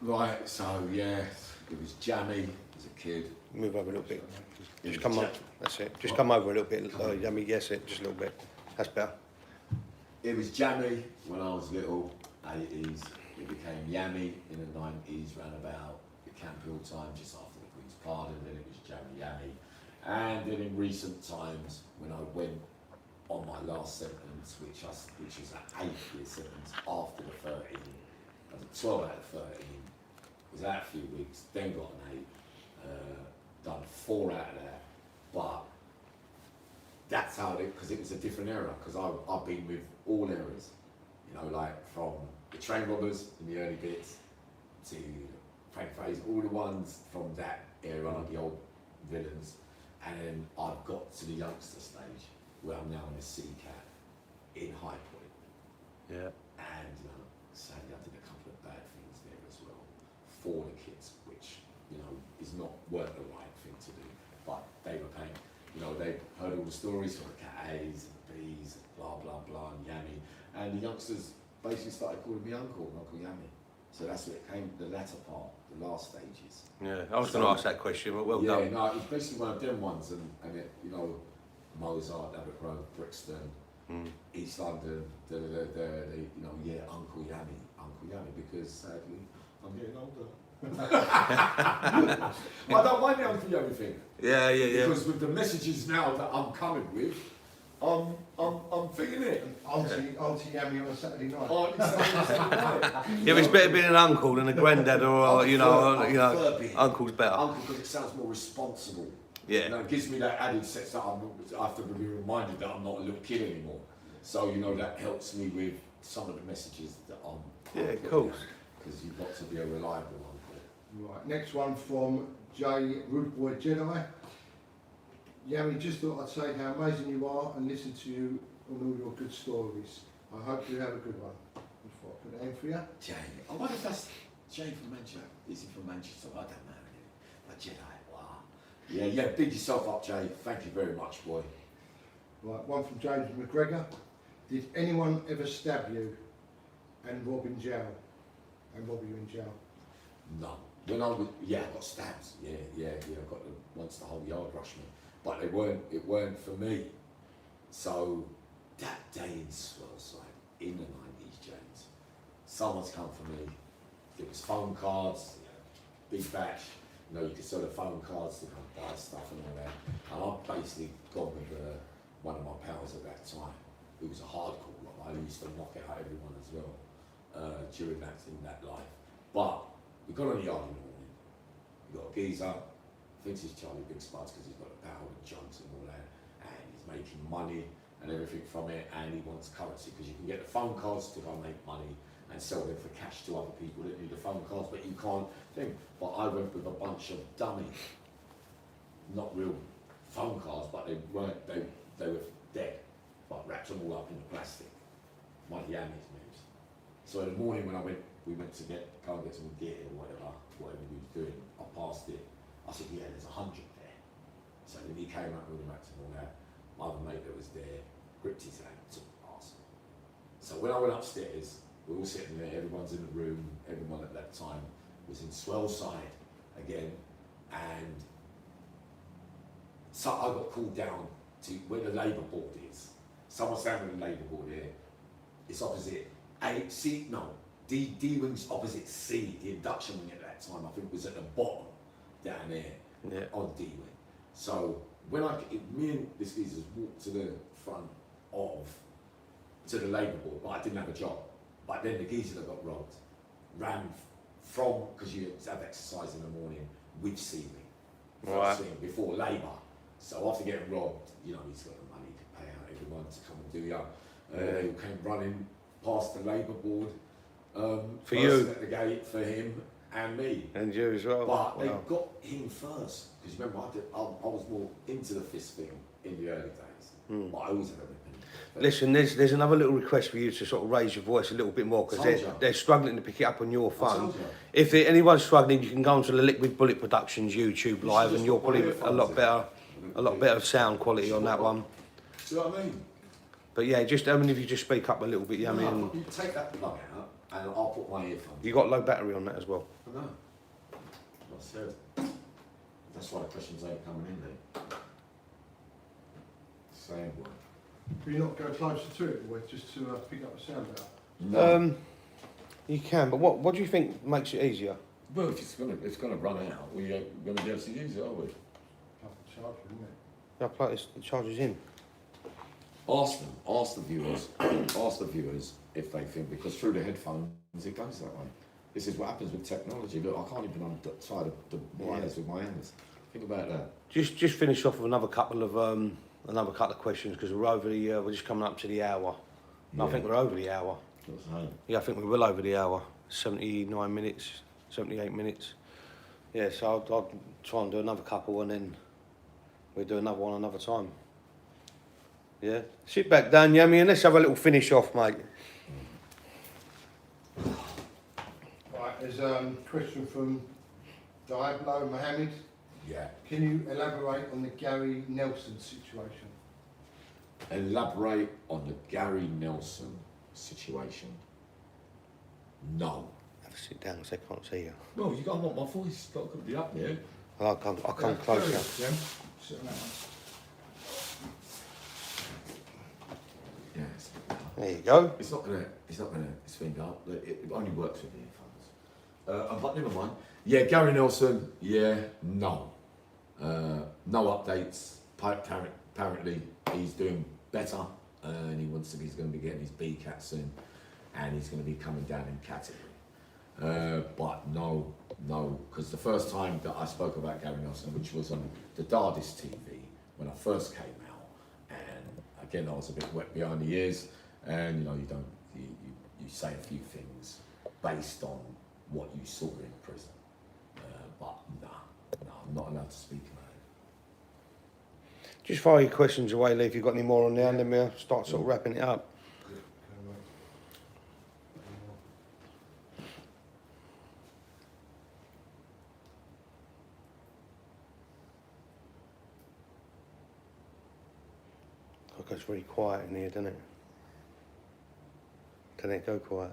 Right, so yeah, it was Jammy as a kid. Move over a little bit. It Just was come up. That's it. Just come over a little bit. Yummy, yes, it. Just a little bit. That's better. It was Jammy when I was little, 80s. It became Yammy in the 90s, round about the Camp Hill time, just after the Queen's Pardon. Then it was Jammy Yammy. And then in recent times, when I went on my last sentence, which was an 8-year sentence after the 13, I was 12 out of 13, was out a few weeks, then got an 8, done 4 out of that, but that's how because it was a different era, because I've been with all eras, like from the train robbers in the early bits to Frank Fraser, all the ones from that era, the old villains, and then I've got to the youngster stage where I'm now in a city cat in High Point. Yeah. And sadly I did a couple of bad things there as well for the kids, which is not worth the right thing to do. But they were paying, they heard all the stories from the Cat A's and B's, blah blah blah, and Yammy, and the youngsters basically started calling me Uncle Yammy. So that's what it came, the latter part, the last stages. Yeah. I was going to ask that question, but well Yeah, done. no, it was basically one of them ones, and it, Mozart, Abbott Road, Brixton, East London, Uncle Yammy, because sadly I'm getting older, I don't mind the Uncle Yammy thing. Yeah. Because with the messages now that I'm coming with, I'm feeling it. Auntie Yammy on a Saturday night. Oh, it's Saturday night. Yeah, but it's better being an uncle than a granddad or I prefer being uncle's better. Uncle, because it sounds more responsible. Yeah. You know, it gives me that added sense that I have to be reminded that I'm not a little kid anymore. So, you know, that helps me with some of the messages that I'm. Yeah, of course. Because you've got to be a reliable uncle. Right, next one from Jay Rude Boy Jedi. Yammy, just thought I'd say how amazing you are and listen to you on all your good stories. I hope you have a good one. Before I put it in for you. Jay, I wonder if that's Jay from Manchester. Is he from Manchester? I don't know. But Jedi, wow. Yeah, big yourself up, Jay. Thank you very much, boy. Right, one from James McGregor. Did anyone ever stab you and rob in jail? And rob you in jail? No. When I got stabbed. Yeah. I got them once the whole yard rushed me. But it weren't for me. So that day in Swellside, in the 90s, James, someone's come for me. It was phone cards, big batch. You know, you could sell the phone cards to come buy stuff and all that. And I've basically gone with one of my pals at that time, who was a hardcore robber. I used to knock out everyone as well during that life. But we got on the yard in the morning. We got a geezer. Thinks he's Charlie Big Spuds because he's got the power and jugs and all that, and he's making money and everything from it, and he wants currency because you can get the phone cards to go make money and sell them for cash to other people that need the phone cards, but you can't think. But I went with a bunch of dummy, not real phone cards, but they weren't, they were dead, but wrapped them all up in the plastic. One of Yammy's moves. So in the morning when we went to go and get some gear or whatever we were doing, I passed it. I said, yeah, there's 100 there. So then he came up with the max and all that. My other mate that was there gripped his hand, took the parcel. So when I went upstairs, we're all sitting there, everyone's in the room, everyone at that time was in Swellside again, and so I got called down to where the Labour board is. Someone's standing with the Labour board here. It's opposite D wing's opposite C, the induction wing at that time, I think was at the bottom. Down there on D wing. So when me and this geezer walked to the front to the Labour board, but I didn't have a job. But then the geezer that got robbed ran from, because you have exercise in the morning with C wing, first thing before Labour. So after getting robbed, you know, he's got the money to pay out everyone to come and do They all came running past the Labour board. For you? At the gate for him. And me. And you as well. But they got him first. Because remember, I was more into the fist thing in the early days. But I always had a weapon. Listen, there's another little request for you to sort of raise your voice a little bit more because they're struggling to pick it up on your phone. If anyone's struggling, you can go onto the Liquid Bullet Productionz YouTube live and you'll probably a lot better sound quality on that one. See what I mean? But yeah, just if you just speak up a little bit, yeah, you take that plug out and I'll put my earphones. You got low battery on that as well. I know. I said. That's why the questions ain't coming in there. Same word. Can you not go closer to it, or just to pick up the sound out? No. You can, but what do you think makes it easier? Well, if it's gonna run out, we ain't gonna be able to use it, are we? Have to charge it, isn't it? Yeah, plug the chargers in. Ask the viewers if they think, because through the headphones it goes that way. This is what happens with technology. Look, I can't even untie the wires with my hands. Think about that. Just finish off with another couple of questions because we're just coming up to the hour. No, I think we're over the hour. Yeah, I think we're well over the hour. 79 minutes, 78 minutes. Yeah, so I'll try and do another couple and then we'll do another one another time. Yeah. Sit back down, Yammy, and let's have a little finish off, mate. Right, there's a question from Diablo Mohammed. Yeah. Can you elaborate on the Gary Nelson situation? Elaborate on the Gary Nelson situation. No. Have a sit down because they can't see you. Well, you got to want my voice. Got to be up there. I'll come closer. Sit on that one. Yes. There you go. It's not gonna speed up. It only works with the earphones. But never mind. Yeah, Gary Nelson, yeah, no. No updates. Apparently, he's doing better, and he's going to be getting his BCAT soon, and he's going to be coming down in category. But no, because the first time that I spoke about Gary Nelson, which was on the Dardis TV when I first came out, and again I was a bit wet behind the ears, and you say a few things based on what you saw in prison, but no, I'm not allowed to speak about it. Just fire your questions away, Lee, if you've got any more on there, and then we'll start sort of wrapping it up. It goes very quiet in here, doesn't it? Doesn't it go quiet?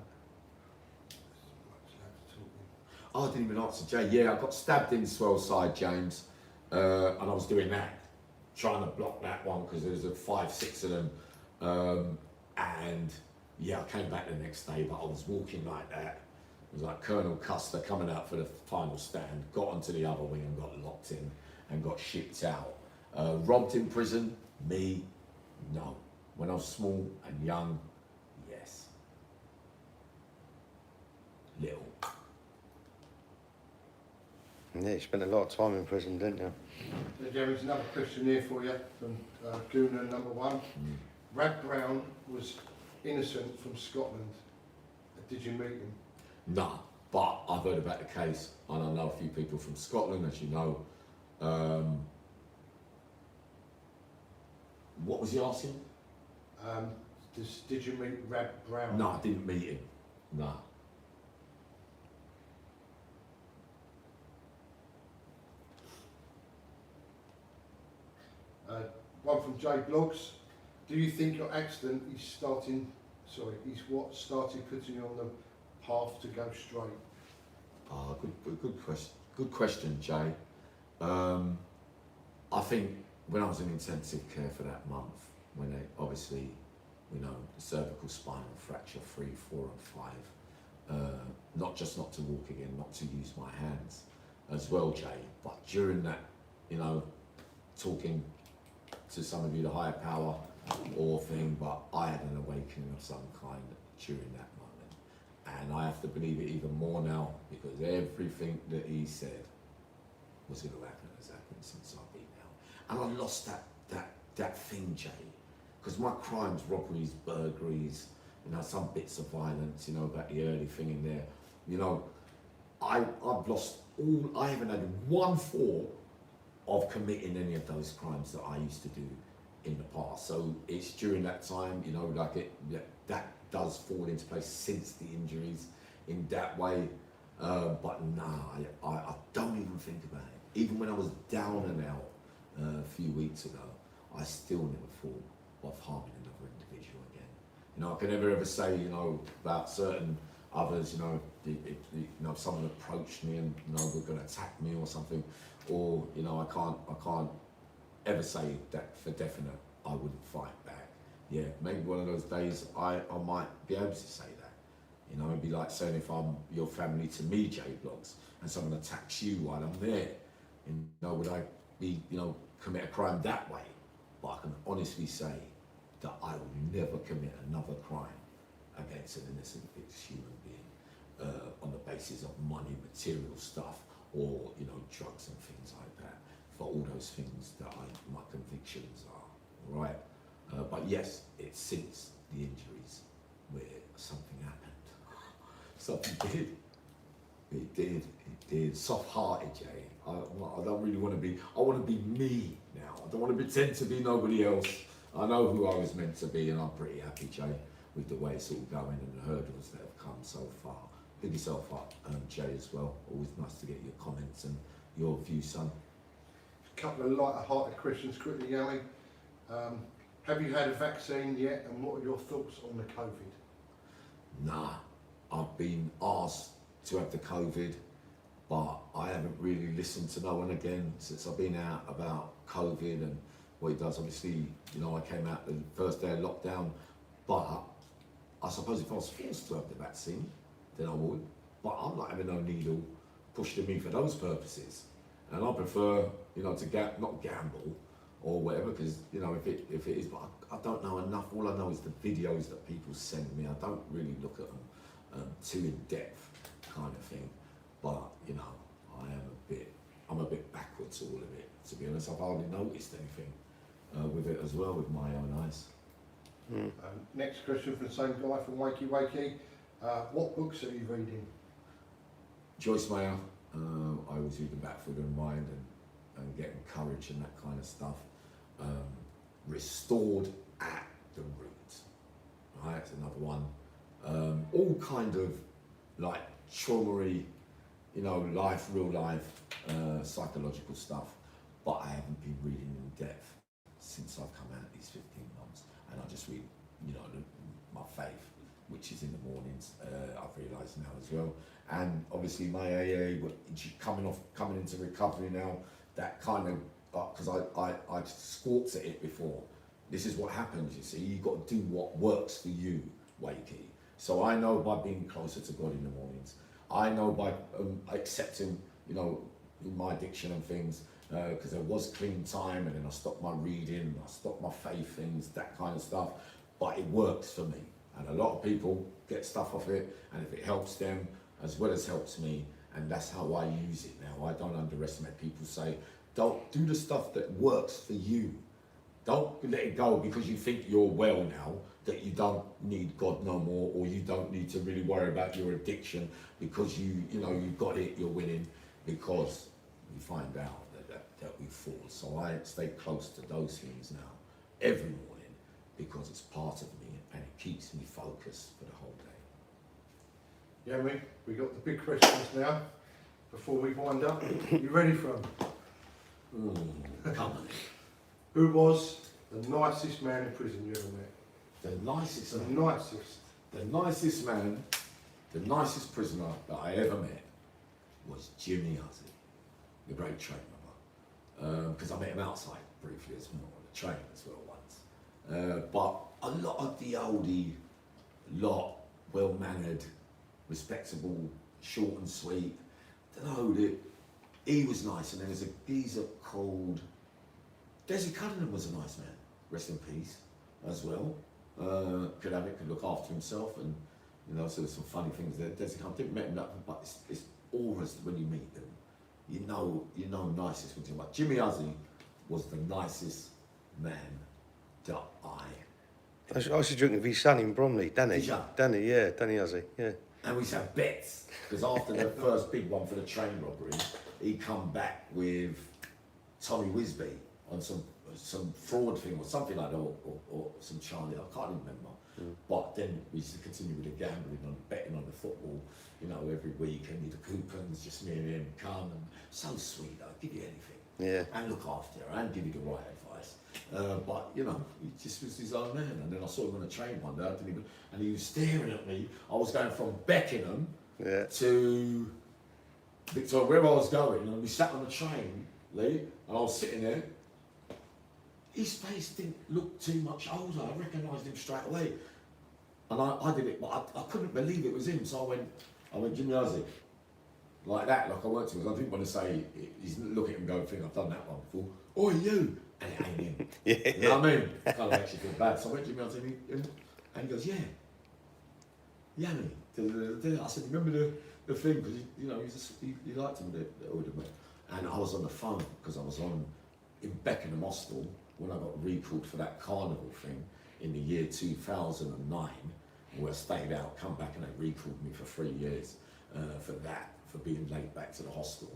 Oh, I didn't even answer Jay. Yeah, I got stabbed in Swell Side, James, and I was doing that, trying to block that one because there was 5, 6 of them, and yeah, I came back the next day, but I was walking like that. It was like Colonel Custer coming out for the final stand, got onto the other wing and got locked in and got shipped out. Robbed in prison, me, no. When I was small and young, yes. Little. Yeah, you spent a lot of time in prison, didn't you? There's another question here for you from Gooner number 1. Rad Brown was innocent from Scotland. Did you meet him? No, but I've heard about the case, and I know a few people from Scotland, as you know. What was he asking? Did you meet Rad Brown? No, I didn't meet him. No. One from Jay Blogs. Do you think your accident is what started putting you on the path to go straight? Oh, good question. Good question, Jay. I think when I was in intensive care for that month, when they obviously, the cervical spinal fracture 3, 4 and 5, not to walk again, not to use my hands as well, Jay, but during that, talking to some of you, the higher power or thing, but I had an awakening of some kind during that moment. And I have to believe it even more now, because everything that he said was going to happen has happened since I've been out. And I lost that thing, Jay, because my crimes, robberies, burglaries, some bits of violence, about the early thing in there, I've lost all, I haven't had one thought of committing any of those crimes that I used to do in the past. So it's during that time, that does fall into place since the injuries in that way. But nah, I don't even think about it. Even when I was down and out a few weeks ago, I still never thought of harming another individual again. I can never ever say, about certain others, if someone approached me and, were going to attack me or something, or, I can't ever say that for definite I wouldn't fight back. Yeah, maybe one of those days I might be able to say that. It'd be like saying if I'm your family to me, J Blogs, and someone attacks you while I'm there, would I be, commit a crime that way? But I can honestly say that I will never commit another crime against an innocent human being on the basis of money, material stuff, or drugs and things like that. For all those things that my convictions are, right? But yes, it's since the injuries where something happened. Something did. It did. Soft-hearted, Jay. I don't really want to be. I want to be me now. I don't want to pretend to be nobody else. I know who I was meant to be, and I'm pretty happy, Jay, with the way it's all going and the hurdles that have come so far. Pick yourself up, Jay, as well. Always nice to get your comments and your views, son. A couple of lighter-hearted questions quickly, Yammy. Have you had a vaccine yet, and what are your thoughts on the COVID? Nah, I've been asked to have the COVID, but I haven't really listened to no one again since I've been out about COVID and what it does. Obviously, I came out the first day of lockdown, but I suppose if I was forced to have the vaccine, then I would. but I'm not having no needle pushed to me for those purposes. And I prefer, you know, to not gamble or whatever, because, you know, if it is, but I don't know enough. All I know is the videos that people send me. I don't really look at them too in depth, kind of thing. But, you know, I'm a bit backwards all of it, to be honest. I've hardly noticed anything with it as well, with my own eyes. Next question from the same guy from Wakey. What books are you reading? Joyce Meyer, I always read about Food and Mind and getting courage and that kind of stuff. Restored at the Root, right, that's another one. All kind of like trauma-y, you know, real life, psychological stuff, but I haven't been reading in depth since I've come out these 15 months, and I just read, you know, my faith, which is in the mornings, I've realised now as well. And obviously my AA, coming into recovery now, that kind of, because I squawked at it before. This is what happens, you see, you've got to do what works for you, Wakey. So I know by being closer to God in the mornings, I know by accepting, you know, my addiction and things, because there was clean time, and then I stopped my reading, I stopped my faith things, that kind of stuff, but it works for me. And a lot of people get stuff off it, and if it helps them, as well as helps me, and that's how I use it now. I don't underestimate people say, don't do the stuff that works for you. Don't let it go because you think you're well now, that you don't need God no more, or you don't need to really worry about your addiction because you know, you've got it, you're winning, because we find out that we fall. So I stay close to those things now, every morning, because it's part of me and it keeps me focused for the whole day. Yammy, we got the big questions now, before we wind up. You ready for them? Come on. Who was the nicest man in prison you ever met? The nicest The man. nicest. The nicest man, the nicest prisoner that I ever met was Jimmy Huzzy, the great train robber. Because I met him outside briefly as well, on the train as well once. But a lot of the oldie lot, well-mannered, respectable, short and sweet. He was nice, and there was a geezer called Desi Cunningham was a nice man, rest in peace, as well. Could look after himself, and you know, so there's some funny things there. Desi Cunningham, I didn't meet him that, but it's always when you meet them, you know nicest when you talk about. Jimmy Huzzy was the nicest man that I used to drink with his son in Bromley, Danny. Did ya? Danny, yeah, Danny Huzzy, yeah. And we used to have bets, because after the first big one for the train robbery, he come back with Tommy Wisby on some fraud thing or something like that, or some Charlie, I can't remember. But then we used to continue with the gambling and betting on the football, you know, every week, and the coupons, just me and him, come, and so sweet, I'd give you anything. Yeah. And look after her, and give you the right advice. But, you know, he just was his own man. And then I saw him on a train one day, and he was staring at me. I was going from Beckenham to Victoria, where I was going, and we sat on the train, Lee, and I was sitting there. His face didn't look too much older. I recognised him straight away. And I did it, but I couldn't believe it was him. So I went, Jimmy Huzzy, like that, like I went to him. I didn't want to say, he's looking at him going, think I've done that one before. Oh, you! And it ain't him. Yeah. You know what I mean? I kind of actually feel bad. So I went to Jimmy Huzzy, and he goes, yeah. Yammy. I said, remember the thing? Because, you know, he liked him, the older man. And I was on the phone, because I was in Beckenham Hostel, when I got recalled for that carnival thing in the year 2009, where I stayed out, come back, and they recalled me for 3 years for being late back to the hostel.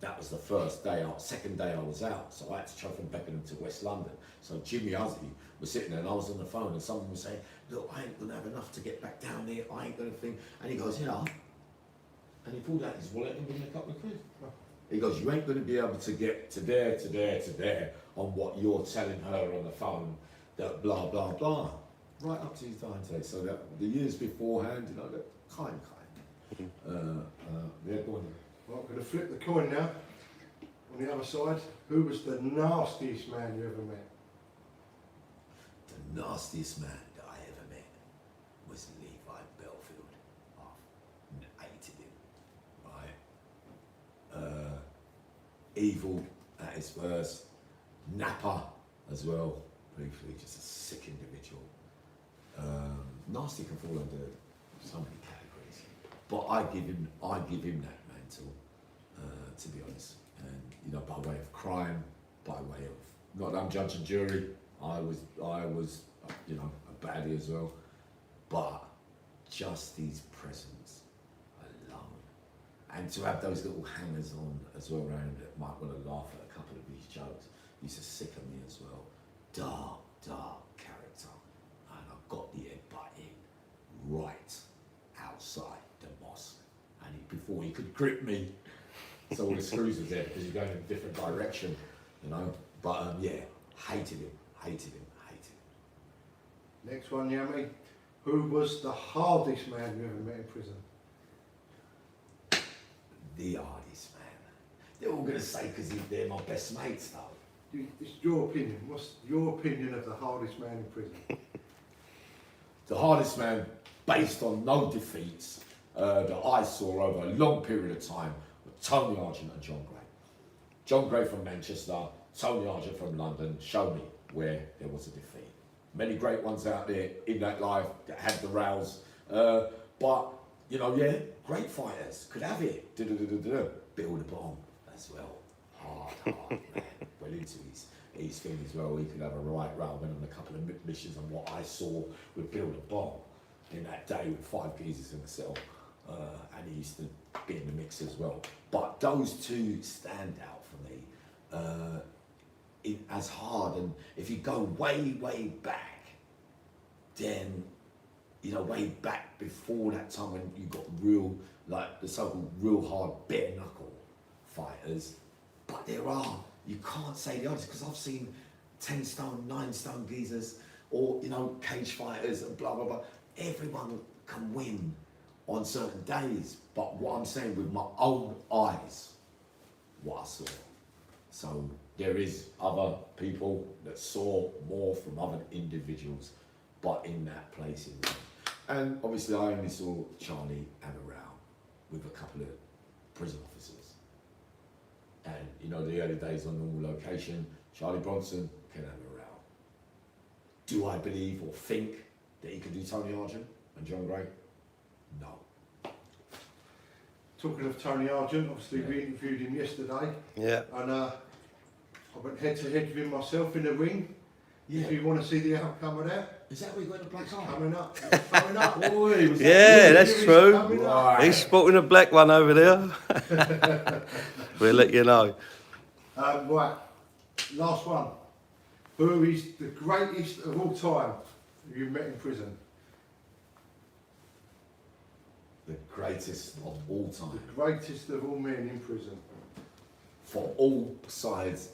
That was the first day out. Second day I was out, so I had to travel from Beckenham to West London. So Jimmy Huzzy was sitting there, and I was on the phone, and someone was saying, look, I ain't gonna have enough to get back down there, I ain't gonna think. And he goes, yeah. And he pulled out his wallet and gave me a couple of quid. He goes, you ain't going to be able to get to there on what you're telling her on the phone, that blah, blah, blah. Right up to his dying day. So that the years beforehand, you know, that kind. Yeah, go on. Well, I'm going to flip the coin now. On the other side, who was the nastiest man you ever met? The nastiest man that I ever met was Levi Bellfield. I hated him. evil at his worst. Napper as well, briefly, just a sick individual. Nasty can fall under so many categories, but I give him that mantle, to be honest. And you know, by way of crime, by way of not that I'm judge and jury. I was you know, a baddie as well, but just his presence alone, and to have those little hangers on as well around that might want to laugh at a couple of these jokes used to sicken me as well. Dark character, and I got the headbutt in right outside the mosque, and before he could grip me, so all the screws was there because you're going in a different direction, you know. But yeah, hated him. Next one, Yammy. Who was the hardest man you ever met in prison? The hardest man. They're all gonna say because they're my best mates though. It's your opinion. What's your opinion of the hardest man in prison? The hardest man, based on no defeats that I saw over a long period of time, were Tony Argent and John Gray. John Gray from Manchester, Tony Argent from London, showed me where there was a defeat. Many great ones out there in that life that had the rows, but you know, yeah, great fighters could have it. Build a bomb as well. Hard man. Well into his thing as well. He could have a right row. Went on a couple of missions, and what I saw would build a bomb in that day with 5 geezers in the cell, and he used to be in the mix as well. But those two stand out for me. As hard, and if you go way back, then you know, way back before that time when you got real, like the so-called real hard bare knuckle fighters, but there are, you can't say the others, because I've seen 10 stone, 9 stone geezers, or you know, cage fighters and blah blah blah. Everyone can win on certain days, but what I'm saying with my own eyes, what I saw. So there is other people that saw more from other individuals, but in that place in there. And obviously I only saw Charlie have a row with a couple of prison officers. And you know, the early days on normal location, Charlie Bronson can have a row. Do I believe or think that he could do Tony Argent and John Gray? No. Talking of Tony Argent, obviously we interviewed him yesterday. Yeah. And I went head to head with him myself in the ring. Yeah. If you want to see the outcome of that, is that where you got the black eye? Coming up. Coming up. Boy, was yeah, that's true. Right. He's spotting a black one over there. We'll let you know. Right, last one. Who is the greatest of all time you've met in prison? The greatest of all time. The greatest of all men in prison. For all sides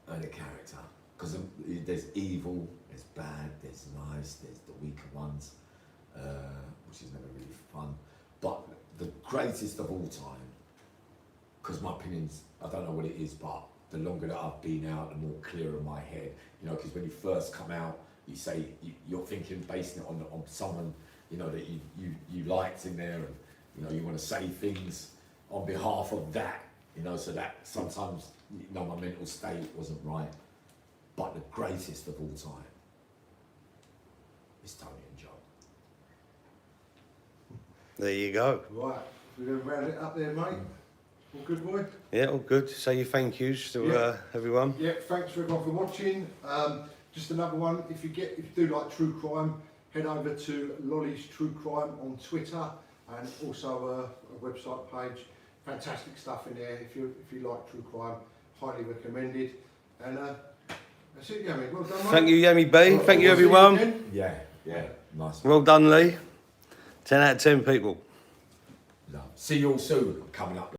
and a character. Because there's evil, there's bad, there's nice, there's the weaker ones, which is never really fun. But the greatest of all time, because my opinions, I don't know what it is, but the longer that I've been out, the more clearer my head. You know, because when you first come out, you say, you're thinking, basing it on someone, you know, that you liked in there, and, you know, you want to say things on behalf of that, you know, so that sometimes, you know, my mental state wasn't right. But the greatest of all time is Tony and John. There you go. Right, we're going to round it up there, mate. All good, boy? Yeah, all good. Say your thank yous to everyone. Yeah, thanks for everyone for watching. Just another one, if you do like true crime, head over to Lolly's True Crime on Twitter, and also a website page. Fantastic stuff in there. If you like true crime, highly recommended. And that's it, Yammy. Well done, mate. Thank you, Yammy B. Thank you, everyone. Yeah, nice. Well done, Lee. 10 out of 10 people. See you all soon. Coming up.